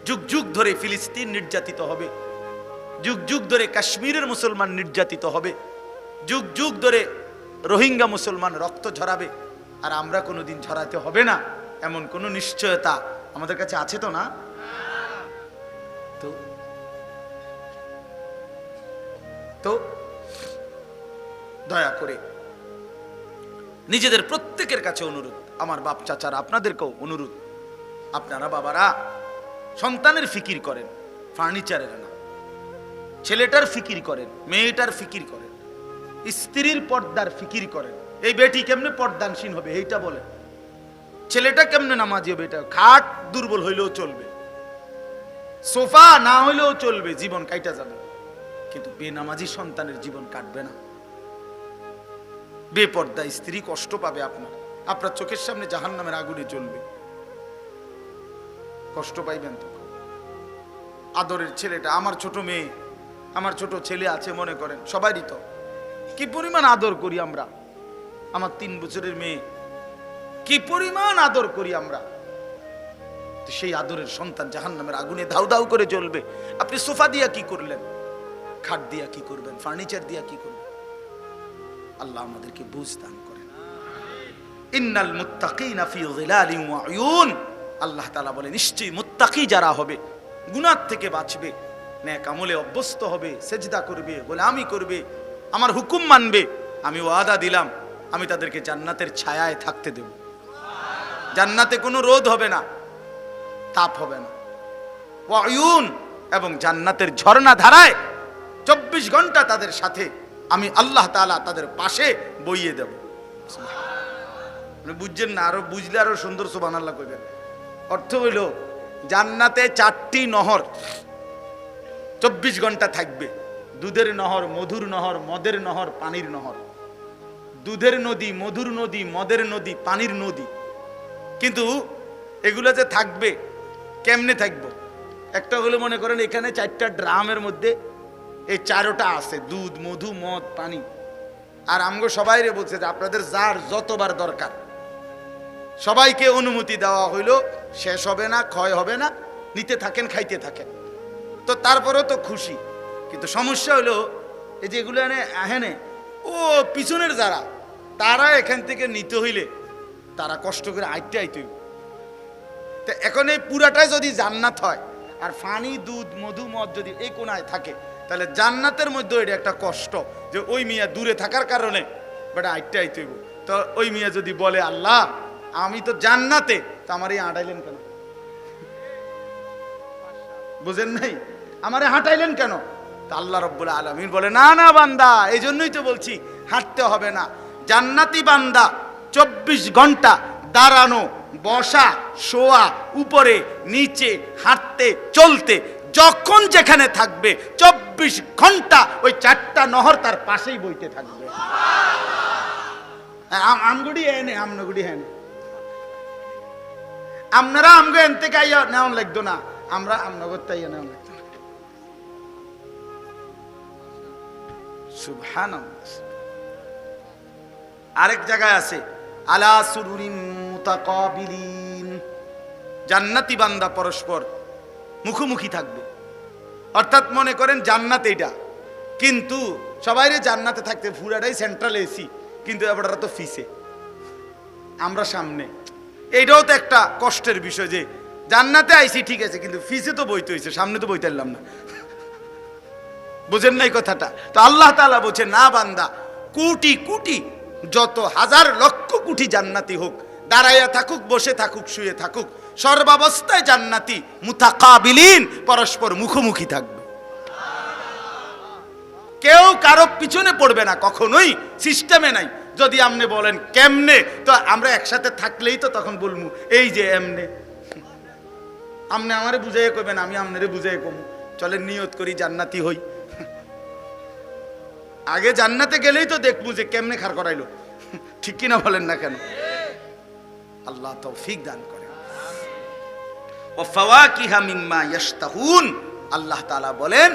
যুগ যুগ ধরে ফিলিস্তিন নির্যাতিত হবে, যুগ যুগ ধরে কাশ্মীরের মুসলমান নির্যাতিত হবে, যুগ যুগ ধরে রোহিঙ্গা মুসলমান রক্ত ঝরাবে, আর আমরা কোনোদিন ঝরাতে হবে না এমন কোন নিশ্চয়তা আমাদের কাছে আছে তো না? তো দয়া করে নিজেদের প্রত্যেকের কাছে অনুরোধ, আমার বাপ চাচারা আপনাদেরকেও অনুরোধ, আপনারা বাবারা সন্তানের ফিকির করেন, ফার্নিচারের না। ছেলেটার ফিকির করেন, মেয়েটার ফিকির করেন, স্ত্রীর পর্দার ফিকির করেন। এই বেটি কেমনে পর্দানসীন হবে এইটা বলেন, ছেলেটা কেমনে নামাজি হবে এটা। খাট দুর্বল হইলেও চলবে, সোফা না হইলেও চলবে, জীবন কাইটা যাবে, কিন্তু বেনামাজি সন্তানের জীবন কাটবে না। বেপর্দা স্ত্রী কষ্ট পাবে, আপনার চোখের সামনে জাহান্নামের আগুনে জ্বলবে, কষ্ট পাইবেন তো। আদরের ছেলেটা, আমার ছোট মেয়ে, আমার ছোট ছেলে আছে মনে করেন, সবারই তো কি পরিমাণ আদর করি আমরা। আমার 3 বছরের মেয়ে, কি পরিমাণ আদর করি আমরা। সেই আদরের সন্তান জাহান্নামের আগুনে ধাউ ধাউ করে জ্বলবে। আপনি সোফা দিয়া কি করলেন, খাট দিয়া কি করবেন, ফার্নিচার দিয়া কি করবেন? আল্লাহ আমাদেরকে বুঝ দান করেন। ইন্নাল মুত্তাকিনা ফি যিলালিন ওয়া উয়ুন, আল্লাহ তাআলা বলে নিশ্চয়ই মুত্তাকি যারা হবে, গুনাহ থেকে বাঁচবে, নেক আমলে অভ্যস্ত হবে, সেজদা করবে, গোলামি করবে, আমার হুকুম মানবে, আমি ওয়াদা দিলাম আমি তাদেরকে জান্নাতের ছায়ায় থাকতে দেব। জান্নাতে কোনো রোদ হবে না, তাপ হবে না। ওয়া উয়ুন, এবং জান্নাতের ঝর্ণা ধারায় 24 ঘন্টা তাদের সাথে আমি আল্লাহ তাআলা তাদের পাশে বইয়ে দেব। বুঝছেন না? আরো বুঝলে আরো সুন্দর সুবহানাল্লাহ কইবেন। অর্থ হইল জান্নাতে 4টি নহর 24 ঘন্টা থাকবে। দুধের নহর, মধুর নহর, মদের নহর, পানির নহর। দুধের নদী, মধুর নদী, মদের নদী, পানির নদী। কিন্তু এগুলো যে থাকবে, কেমনে থাকবো? একটা হলো মনে করেন এখানে 4টা ড্রামের মধ্যে এই 4টা আছে, দুধ, মধু, মদ, পানি। আর আমগো সবাইরে বলছে যে আপনাদের যার যতবার দরকার, সবাইকে অনুমতি দেওয়া হইলো, শেষ হবে না, ক্ষয় হবে না, নিতে থাকেন, খাইতে থাকেন। তো তারপরেও তো খুশি, কিন্তু সমস্যা হলো এই যে এগুলো আহেনে ও পিছনের যারা, তারা এখান থেকে নিতে হইলে তারা কষ্ট করে আইতে আইতে হইব। তো এখন এই পুরাটাই যদি জান্নাত হয়, আর পানি, দুধ, মধু, মদ যদি এই কোনায় থাকে, তাহলে জান্নাতের মধ্যে এটা একটা কষ্ট যে ওই মিয়া দূরে থাকার কারণে বেটা আইতে আইতে হইব। তো ওই মিয়া যদি বলে আল্লাহ আমি তো জান্নাতে, তো আমার এই আটাইলেন কেন? বুঝেন নাই? আমারে হাঁটাইলেন কেন? তা আল্লাহ রাব্বুল আলামিন বলে না না বান্দা, এই জন্যই তো বলছি হাঁটতে হবে না। জান্নাতি বান্দা 24 ঘন্টা দাঁড়ানো, বসা, শোয়া, উপরে নিচে, হাঁটতে, চলতে, যখন যেখানে থাকবে 24 ঘন্টা ওই 4টা নহর তার পাশেই বইতে থাকবে। আমগুড়ি এনে আমনগুড়ি হ্যাঁ আপনারা আমগো এন থেকে আইয়া নেওয়া লাগতো না, আমরা আমনগর তাইয়া নেওয়া লাগতো না। সুবহানাল্লাহ। আরেক জায়গায় আছে আলা সুরুরিন মুতাকাবিলিন, জান্নাতি বান্দা পরস্পর মুখোমুখি থাকবে। অর্থাৎ মনে করেন জান্নাত এইটা, কিন্তু সবাইরে জান্নাতে থাকতে পুরাটাই সেন্ট্রাল এসি, কিন্তু এবারটা তো ফিসে, আমরা সামনে। এইটাও তো একটা কষ্টের বিষয় যে জান্নাতে আইছি ঠিক আছে, কিন্তু ফিসে তো বইতে হয়েছে, সামনে তো বইতে পারলাম না। বুঝেন নাই কথাটা? তো আল্লাহ তাআলা বলছে না বান্দা, কোটি কোটি যত হাজার লক্ষ কোটি জান্নাতি হোক, দাঁড়াইয়া থাকুক, বসে থাকুক, শুয়ে থাকুক, সর্বাবস্থায় জান্নাতি মুতাকাবিলিন, পরস্পর মুখোমুখি থাকবে। কেউ কারো পিছনে পড়বে না, কখনোই সিস্টেমে নাই। যদি আপনি বলেন কেমনে, তো আমরা একসাথে থাকলেই তো তখন বলবো এই যে এমনে। আপনি আমারে বুঝাইয়া কইবেন, আমি আপনারে বুঝাইয়া কমু, চলে নিয়ত করি জান্নাতি হই। আগে জান্নাতে গেলেই তো দেখবো যে কেমনে খাড় করাইলো, ঠিক কিনা বলেন না কেন? আল্লাহ তৌফিক দান করে। ও ফাওয়াকিহা মিম্মা ইয়াশতাহুন, আল্লাহ তাআলা বলেন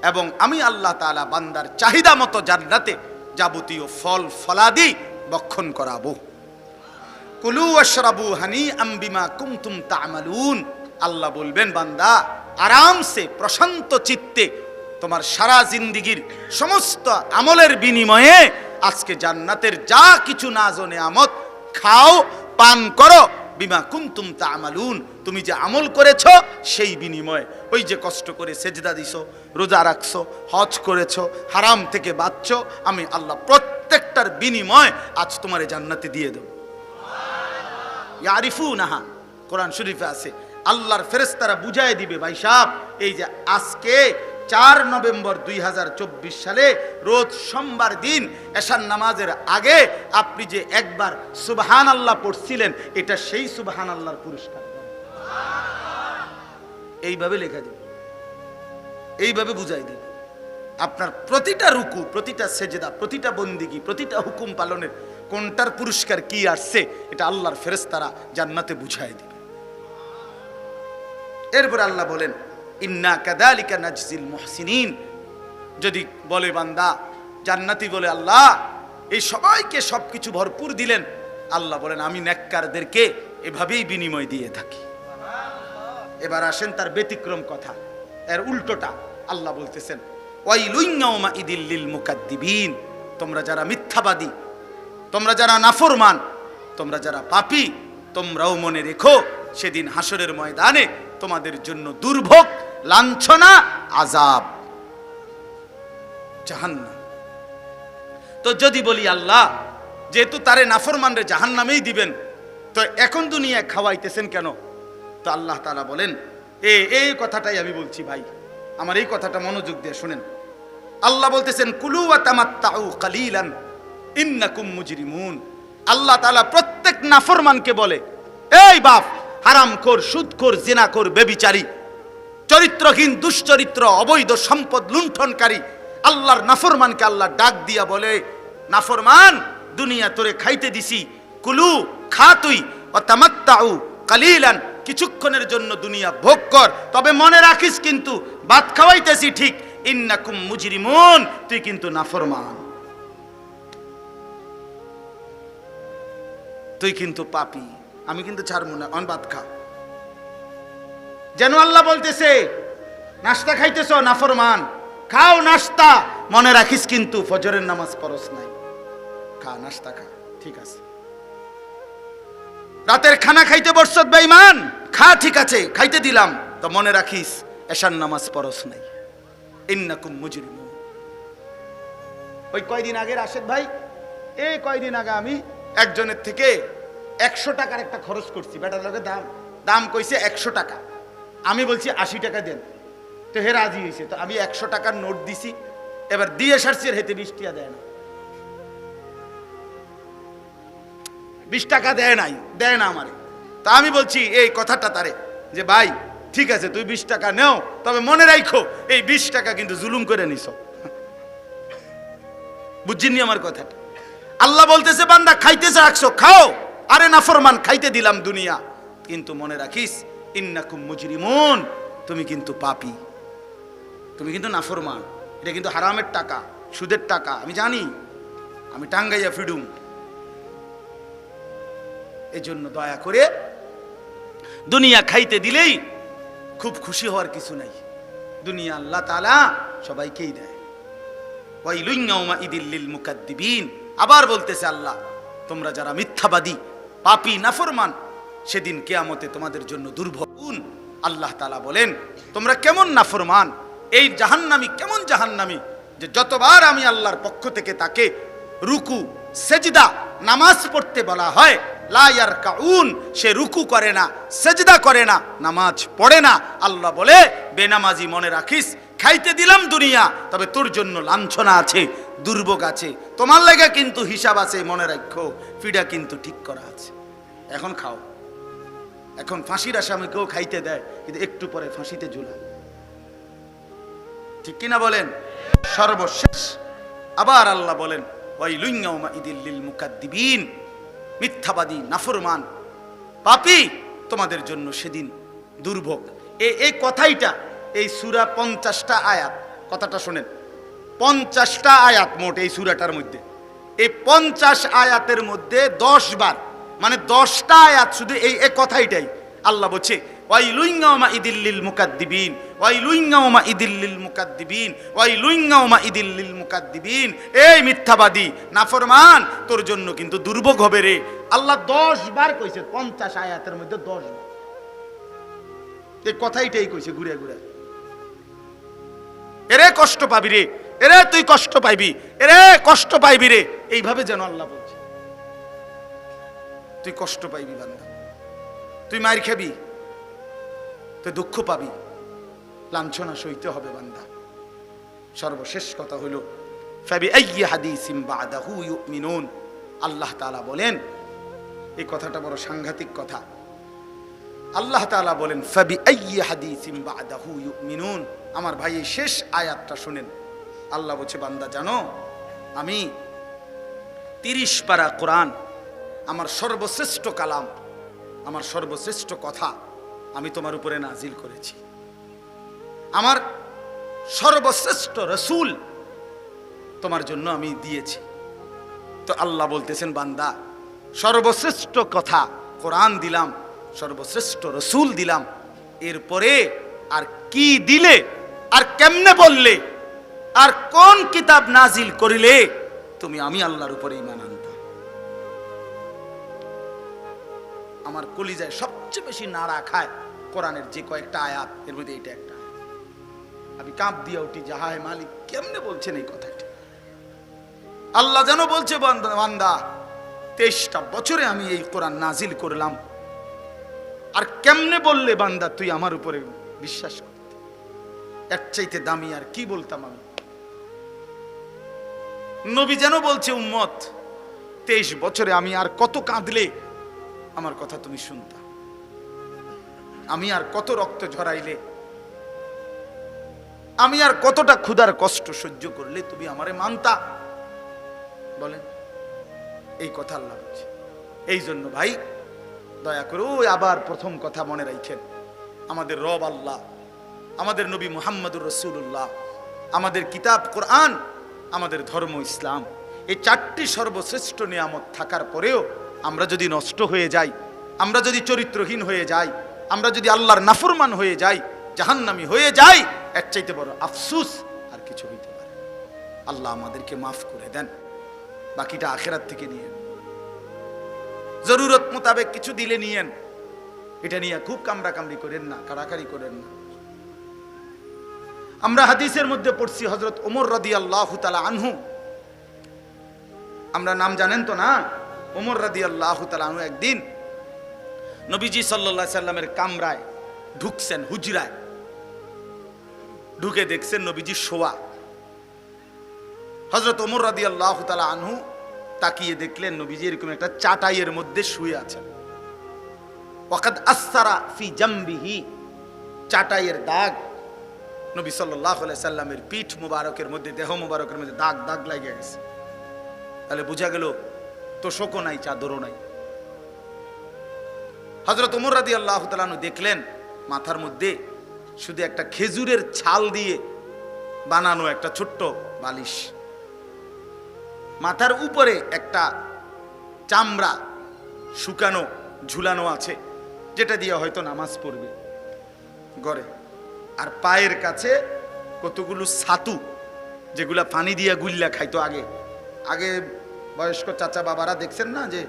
এবং আমি আল্লাহ তাআলা বান্দার চাহিদা মতো জান্নাতে যাবতীয় ফল ফলাদি বক্ষণ করাবো। কুলু ওয়াশরাবু হানিআম বিমা কুনতুম তা'মালুন, আল্লাহ বলবেন বান্দা আরামসে প্রশান্ত চিত্তে তোমার সারা জিন্দেগীর সমস্ত আমলের বিনিময়ে আজকে জান্নাতের যা কিছু নাজ ও নেয়ামত খাও, পান করো। বিমা কুনতুম তা'মালুন, তুমি যে আমল করেছো সেই বিনিময়ে, ওই যে কষ্ট করে সেজদা দিছো, রোজা রাখছো, হজ করেছো, হারাম থেকে বাঁচছো, আমি আল্লাহ প্রত্যেকটার বিনিময় আজ তোমারে জান্নাতে দিয়ে দেব। ইয়ারিফুনাহা, কোরআন শরীফে আছে, আল্লাহর ফেরেশতারা বুঝায় দিবে ভাই সাহেব, এই যে আজকে 4 নভেম্বর 2024 সালে রোজ সোমবার দিন এশার নামাজের আগে আপনি যে একবার সুবহানাল্লাহ পড়ছিলেন, এটা সেই সুবহানাল্লাহর পুরস্কার। এইভাবে লেখা দিবে, এইভাবে বুঝাই দিবে। আপনার প্রতিটা রুকু, প্রতিটা সেজদা, প্রতিটা বন্দিগি, প্রতিটা হুকুম পালনের কোনটার পুরস্কার কি আসছে, এটা আল্লাহর ফেরেশতারা জান্নাতে বুঝাই দিবে। এরপর আল্লাহ বলেন ইন্না কাযালিকা নাজজিল মুহসিনিন, যদি বলে বান্দা জান্নাতি বলে আল্লাহ এই সবাইকে সবকিছু ভরপুর দিলেন, আল্লাহ বলেন আমি নেককারদেরকে এভাবেই বিনিময় দিয়ে থাকি। এবার আসেন তার ব্যতিক্রম কথা, এর উল্টোটা আল্লাহ বলতেছেন ওয়াইলুন ইয়াউমাইদিল লিল মুকাদ্দিবিন, তোমরা যারা মিথ্যাবাদী, তোমরা যারা নাফরমান, তোমরা যারা পাপী, তোমরাও মনে রেখো সেদিন হাসরের ময়দানে তোমাদের জন্য দুর্ভোগ, লাঞ্ছনা, আযাব, জাহান্নাম। তো যদি বলি আল্লাহ যেহেতু তারে নাফরমানরে জাহান্নামেই দিবেন, তো এখন দুনিয়ায় খাওয়াইতেছেন কেন? তো আল্লাহ তাআলা বলেন এই কথাটাই আমি বলছি ভাই, আমার এই কথাটা মনোযোগ দিয়ে শুনেন। আল্লাহ বলতেছেন কুলু ওয়া তামাত্তাউ কালিলান ইন্নাকুম মুজরিমুন। আল্লাহ তাআলা প্রত্যেক নাফরমানকে বলে, এই বাপ, হারামখোর, সুদখোর, জিনাখোর, ব্যভিচারী, চরিত্রহীন, দুশ্চরিত্র, অবৈধ সম্পদ লুণ্ঠনকারী আল্লাহর নাফরমানকে আল্লাহ ডাক দিয়া বলে, নাফরমান দুনিয়া তোরে খাইতে দিছি, কুলু খা তুই, ওয়া তামাত্তাউ কালিলান, কিছুক্ষণের জন্য দুনিয়া ভোগ কর, তবে মনে রাখিস কিন্তু ভাত খাওয়াইতেছি ঠিক, ইন্নাকুম মুজরিমুন, তুই কিন্তু নাফরমান, তুই কিন্তু পাপী, আমি কিন্তু ছাড়বো না, অন ভাত খা। যেন আল্লাহ বলতেছে নাস্তা খাইতেছ নাফরমান, খাও নাস্তা, মনে রাখিস কিন্তু ফজরের নামাজ পড়স নাই, খা নাস্তা খা, ঠিক আছে। রাতের খানা খাইতে বসছত বেঈমান, খা, ঠিক আছে খাইতে দিলাম, তো মনে রাখিস এশার নামাজ পড়স নাই, ইন্নাকুম মুজরিমুন। ওই কয়দিন আগে রাশেদ ভাই, এই কয়দিন আগে আমি একজনের থেকে 100 টাকার একটা খরচ করছি, বেটার লোকের দাম কইছে 100 টাকা, আমি বলছি 80 টাকা দেন, তো হে রাজি হয়েছে, তো আমি 100 টাকার নোট দিছি, এবার দিয়ে সারছি, হেতে 20 টাকা দেয় না, 20 টাকা দেয় না আমারে। তা আমি বলছি এই কথাটা তারে যে ভাই ঠিক আছে তুই 20 টাকা নেও, তবে মনে রাখো এই 20 টাকা কিন্তু জুলুম করে নিছ, বুঝছিনি আমার কথাটা। আল্লাহ বলতেছে বান্দা খাইতে চাচ্ছো খাও, আরে নাফরমান খাইতে দিলাম দুনিয়া, কিন্তু মনে রাখিস ইন্নাকুম মুজরিমুন, তুমি কিন্তু পাপী, তুমি কিন্তু নাফরমান, এটা কিন্তু হারামের টাকা, সুদের টাকা, আমি জানি, আমি টাঙ্গাইয়া ফিডুম। এজন্য দয়া করে দুনিয়া খাইতে দিলেই খুব খুশি হওয়ার কিছু নাই, দুনিয়া আল্লাহ তাআলা সবাইকেই দেয়। ওয়াইলুন ইয়াউমাইদিল লিল মুকাদ্দিবিন, আবার বলতেছে আল্লাহ, তোমরা যারা মিথ্যাবাদী, পাপী, নাফরমান, সেদিন কিয়ামতে তোমাদের জন্য দুর্ভোগ। আল্লাহ তাআলা বলেন তোমরা কেমন নাফরমান, এই জাহান্নামী কেমন জাহান্নামী, যে যতবার আমি আল্লাহর পক্ষ থেকে তাকে রুকু, সেজদা, নামাজ পড়তে বলা হয়, লা ইয়ারকাউন, সে রুকু করে না, সেজদা করে না, নামাজ পড়ে না। আল্লাহ বলে বেনামাজি মনে রাখিস, খাইতে দিলাম দুনিয়া, তবে তোর জন্য লাঞ্ছনা আছে, দুর্ভোগ আছে, তোমার লাগা কিন্তু হিসাব আছে, মনে রাখো, ফিডা কিন্তু ঠিক করা আছে। এখন খাও, এখন ফাঁসির আসামিকেও খাইতে দেয়, কিন্তু একটু পরে ফাঁসিতে ঝুলায়, ঠিক কিনা বলেন? সর্বশেষ আবার আল্লাহ বলেন ওয়াইলুন ইয়াউমাইদিল লিল মুকাদ্দিবিন, মিথ্যাবাদী, নাফরমান, পাপী, তোমাদের জন্য সেদিন দুর্ভোগ। এই কথাইটা এই সূরা 50টা আয়াত, কথাটা শুনেন, 50টা আয়াত মোট এই সূরাটার মধ্যে। এই 50 আয়াতের মধ্যে 10 বার, মানে 10টা আয়াত শুধু এই কথাইটাই আল্লাহ বলছে ওয়াইলুন ইয়াউমাইদিল লিল মুকাদ্দিবিন, ওয়াইলুন ইয়াউমাইদিল লিল মুকাদ্দিবিন, ওয়াইলুন ইয়াউমাইদিল লিল মুকাদ্দিবিন। এই মিথ্যাবাদী, নাফরমান, তোর জন্য কিন্তু দুর্ভোগ হবে রে। আল্লাহ 10 বার কইছে, 50 আয়াতের মধ্যে 10 বার এই কথাইটাই কইছে ঘুরে ঘুরে। এরে কষ্ট পাবি রে, এরে তুই কষ্ট পাইবি, এরে কষ্ট পাইবি রে, এইভাবে যেন আল্লাহ বলছে, তুই কষ্ট পাইবি বান্দা, তুই মার খাবি, তুই দুঃখ পাবি, লাঞ্ছনা সইতে হবে বান্দা। সর্বশেষ কথা হলো ফাবিআইয়ি হাদিসিন বা'দাহু ইউমিনুন, আল্লাহ তাআলা বলেন, এই কথাটা বড় সাংঘাতিক কথা। আল্লাহ তাআলা বলেন ফাবিআইয়ি হাদিসিন বা'দাহু ইউমিনুন। আমার ভাই এই শেষ আয়াতটা শুনেন, আল্লাহ বলছে বান্দা জানো, আমি 30 পারা কোরআন, আমার সর্বশ্রেষ্ঠ কালাম, আমার সর্বশ্রেষ্ঠ কথা আমি তোমার উপরে নাজিল করেছি, আমার সর্বশ্রেষ্ঠ রাসূল তোমার জন্য আমি দিয়েছি। তো আল্লাহ বলতেছেন বান্দা, সর্বশ্রেষ্ঠ কথা কোরআন দিলাম, সর্বশ্রেষ্ঠ রাসূল দিলাম, এরপরে আর কি দিলে, আর কেমনে বললে, আর কোন কিতাব নাজিল করিলে তুমি আমি আল্লাহর উপরে ঈমান আনতা? আমার কলিজায় সবচেয়ে বেশি নাড়া খায় কোরআনের যে কয়েকটা আয়াত, এর মধ্যে এইটা একটা। আমি কাঁপ দিয়া উঠি, যাহায় মালিক কেমনে বলছেন এই কথাটা। আল্লাহ যেন বলছে বান্দা 23টা বছরে আমি এই কোরআন নাজিল করলাম, আর কেমনে বললে বান্দা তুই আমার উপরে বিশ্বাস করতে? এর চাইতে দামি আর কি বলতাম আমি। নবী যেন বলছে উম্মত 23 বছরে আমি আর কত কাঁদলে আমার কথা তুমি শুনতা, আমি আর কত রক্ত ঝরাইলে, আমি আর কতটা ক্ষুধার কষ্ট সহ্য করলে তুমি আমারে মানতা। বলেন, এই কথা আল্লাহ বলছে। এই জন্য ভাই দয়া করে ওই আবার প্রথম কথা মনে রাখেন, আমাদের রব আল্লাহ, আমাদের নবী মুহাম্মদুর রাসূলুল্লাহ, আমাদের কিতাব কোরআন, আমাদের ধর্ম ইসলাম, এই 4টি সর্বশ্রেষ্ঠ নিয়ামত থাকার পরেও আমরা যদি নষ্ট হয়ে যাই, আমরা যদি চরিত্রহীন হয়ে যাই, আমরা যদি আল্লাহর নাফরমান হয়ে যাই, জাহান্নামী হয়ে যাই, এর চাইতে বড় আফসোস আর কিছু হইতে পারে। আল্লাহ আমাদেরকে মাফ করে দেন, বাকিটা আখিরাত থেকে নিয়েন, জরুরত মোতাবেক কিছু দিলে নিয়েন, এটা নিয়ে খুব কামড়াকামড়ি করেন না, কাড়াকাড়ি করেন না। আমরা হাদিসের মধ্যে পড়ছি হযরত ওমর রাদিয়াল্লাহু তাআলা আনহু, আমরা নাম জানেন তো না? ওমর রাদিয়াল্লাহু তাআলা আনহু একদিন নবীজি সাল্লাল্লাহু আলাইহি সাল্লামের কামরায় ঢুকছেন, হুজরায় ঢুকে দেখছেন নবীজি শোয়া। হযরত ওমর রাদিয়াল্লাহু তাআলা আনহু তাকিয়ে দেখলেন নবীজি এরকম একটা চাটাইয়ের মধ্যে শুয়ে আছেন। ওয়াকাদ আসসারা ফি জামবিহি, চাটাইয়ের দাগ, নবী সাল্লাল্লাহু আলাইহি সাল্লামের পিঠ মুবারকের মধ্যে, দেহ মুবারকের মধ্যে দাগ দাগ লাগিয়ে গেছে। তাহলে বোঝা গেল তোষকও নাই, চাদরও নাই। হযরত ওমর রাদিয়াল্লাহু তাআলা আনহু দেখলেন মাথার মধ্যে শুধু একটা খেজুরের ছাল দিয়ে বানানো একটা ছোট্ট বালিশ, মাথার উপরে একটা চামড়া শুকানো ঝুলানো আছে, যেটা দিয়ে হয়তো নামাজ পড়বে ঘরে। আর পায়ের কাছে কতগুলো ছাতু, যেগুলা পানি দিয়ে গুল্লা খাইতো আগে। আগে বয়স্ক চাচা বাবারা দেখছেন না, যে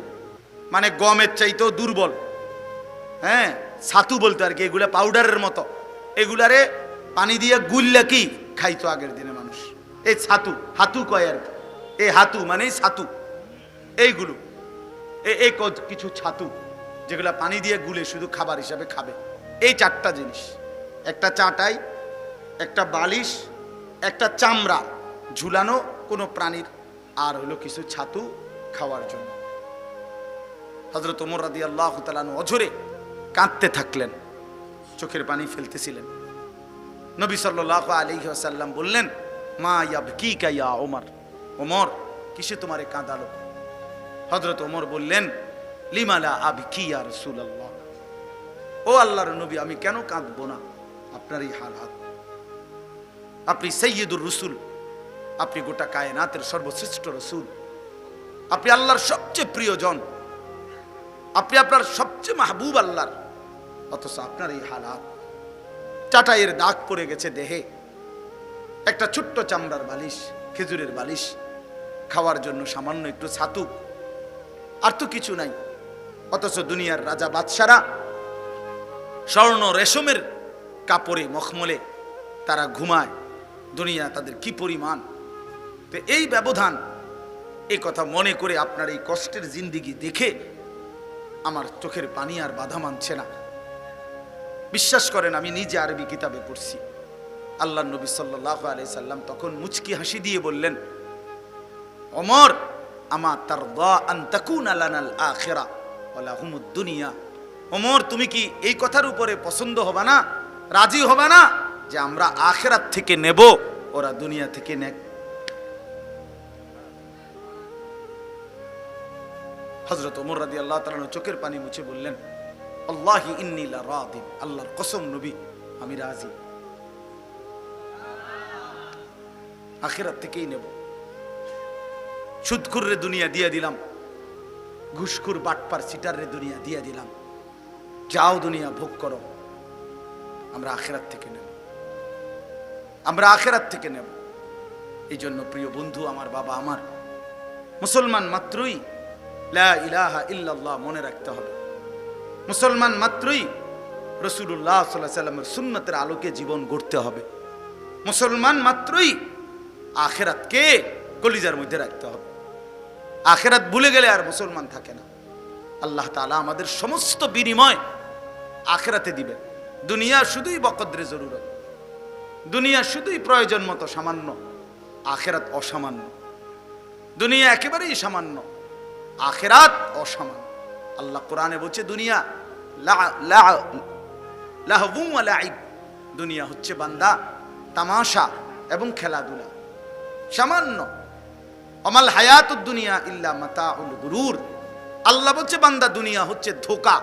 মানে গমের চাইতেও দুর্বল, হ্যাঁ, ছাতু বলতো আর কি, এগুলা পাউডারের মতো, এগুলারে পানি দিয়ে গুল্লা কি খাইতো আগের দিনে মানুষ। এই ছাতু, হাতু কয় আর কি, এই হাতু মানে ছাতু, এইগুলো এই কিছু ছাতু যেগুলা পানি দিয়ে গুলে শুধু খাবার হিসাবে খাবে। এই চারটা জিনিস, একটা চাটাই, একটা বালিশ, একটা চামড়া ঝুলানো কোনো প্রাণীর, আর হলো কিছু ছাতু খাওয়ার জন্য। হযরত ওমর রাদিয়াল্লাহু তাআলা আনহু অঝরে কাঁদতে থাকলেন, চোখের পানি ফেলতেছিলেন। নবী সাল্লাল্লাহু আলাইহি ওয়াসাল্লাম বললেন, মা ইয়াবকিকা ইয়া ওমর, ওমর কিসে তোমারে কাঁদালো? হযরত ওমর বললেন, লিমা লা আবকি ইয়া রাসূলুল্লাহ, ও আল্লাহর নবী আমি কেন কাঁদবো না, আপনার এই হালাত, আপনি সাইয়্যিদুর রাসূল, আপনি গোটা কায়নাতের সর্বশ্রেষ্ঠ রাসূল, আপনি আল্লাহর সবচেয়ে প্রিয়জন, আপনি আপনার সবচেয়ে মাহবুব আল্লাহর, অথচ আপনার এই হালাত, চাটাইয়ের দাগ পড়ে গেছে দেহে, একটা ছোট্ট চামড়ার বালিশ, খেজুরের বালিশ, খাওয়ার জন্য সামান্য একটু ছাতু, আর তো কিছু নাই। অথচ দুনিয়ার রাজা বাদশারা স্বর্ণ রেশমের কাপড়ে মখমলে তারা ঘুমায়, দুনিয়া তাদের কি পরিমাণ। তো এই ব্যবধান, এই কথা মনে করে আপনার এই কষ্টের জিন্দিগি দেখে আমার চোখের পানি আর বাধা মানছে না। বিশ্বাস করেন আমি নিজে আরবি কিতাবে পড়ছি। আল্লাহর নবী সাল্লাল্লাহু আলাইহি সাল্লাম তখন মুচকি হাসি দিয়ে বললেন, ওমর আমা তারদা আন তাকুনা লানাল আখিরা ওয়া লাহুমুদ দুনিয়া, ওমর তুমি কি এই কথার উপরে পছন্দ হবে না, রাজি হবে না যে আমরা আখিরাত থেকে নেব, ওরা দুনিয়া থেকে নেক? হযরত ওমর রাদিয়াল্লাহু তাআলা চোখের পানি মুছে বললেন, আল্লাহি ইন্নী লা রাদিন, আল্লাহর কসম নবী আমি রাজি, আখিরাত থেকেই নেব। সুদখুররে দুনিয়া দিয়ে দিলাম, ঘুষখুর বাটপার সিটাররে দুনিয়া দিয়ে দিলাম, যাও দুনিয়া ভোগ করো, আমরা আখিরাত থেকে নেব, আমরা আখিরাত থেকে নেব। এই জন্য প্রিয় বন্ধু আমার, বাবা আমার, মুসলমান মাত্রই লা ইলাহা ইল্লাল্লাহ মনে রাখতে হবে, মুসলমান মাত্রই রাসূলুল্লাহ সাল্লাল্লাহু আলাইহি ওয়াসাল্লামের সুন্নতের আলোকে জীবন গড়তে হবে, মুসলমান মাত্রই আখিরাতকে কলিজার মধ্যে রাখতে হবে। আখিরাত ভুলে গেলে আর মুসলমান থাকে না। আল্লাহ তাআলা আমাদের সমস্ত বিনিময় আখিরাতে দিবেন। দুনিয়া শুধুই বকদরে জরুরত, দুনিয়া শুধুই প্রয়োজন মতো সামান্য, আখিরাত অসামান্য। দুনিয়া একেবারেই সামান্য, আখিরাত অসামান্য। আল্লাহ কোরআনে বলছে দুনিয়া লাহবু ওয়া লাইব, দুনিয়া হচ্ছে বান্দা তামাশা এবং খেলাধুলা, সামান্য। আমাল হায়াতুদ দুনিয়া ইল্লা মাতাউল গুরুর, আল্লাহ বলছে বান্দা দুনিয়া হচ্ছে ধোঁকা,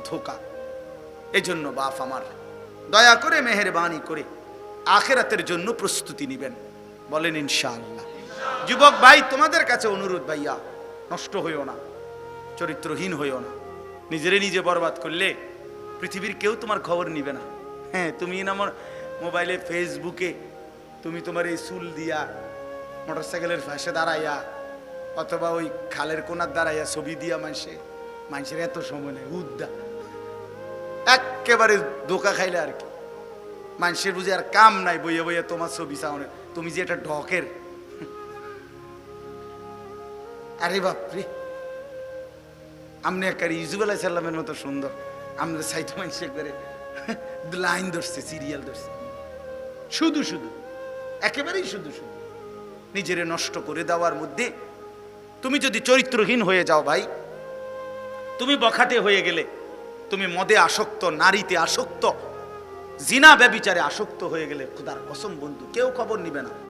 ধোঁকা। এই জন্য বাপ আমার, দয়া করে মেহেরবানি করে আখিরাতের জন্য প্রস্তুতি নেবেন, বলেন ইনশাআল্লাহ। যুবক ভাই তোমাদের কাছে অনুরোধ, ভাইয়া নষ্ট হইও না, চরিত্রহীন হইও না। নিজেরে নিজে বরবাদ করলে পৃথিবীর কেউ তোমার খবর নিবে না। হ্যাঁ, তুমি আমার মোবাইলে ফেসবুকে তুমি তোমার এই চুল দিয়া মোটরসাইকেলের পাশে দাঁড়াইয়া অথবা ওই খালের কোনার দাঁড়াইয়া ছবি দিয়া মানুষের এত সময় নেই, উদ্দা একেবারে ধোকা খাইলে আর কি। মানুষের বুঝে আর কাম নাই, বইয়া বইয়া তোমার ছবি চাওনে, তুমি যে এটা ঢকের। আরে বাপরে, আমনে একেবারে ইউসুফ আলাইহিস সালামের মতো সুন্দর, আমাদের সাইতে মানুষে করে লাইন ধরছে, সিরিয়াল ধরছে, শুধু শুধু, একেবারেই শুধু শুধু নিজেরে নষ্ট করে দেওয়ার মধ্যে। তুমি যদি চরিত্রহীন হয়ে যাও ভাই, তুমি বখাটে হয়ে গেলে, তুমি মদে আসক্ত, নারীতে আসক্ত, জিনা ব্যভিচারে আসক্ত হয়ে গেলে, খোদার কসম বন্ধু কেউ খবর নিবে না।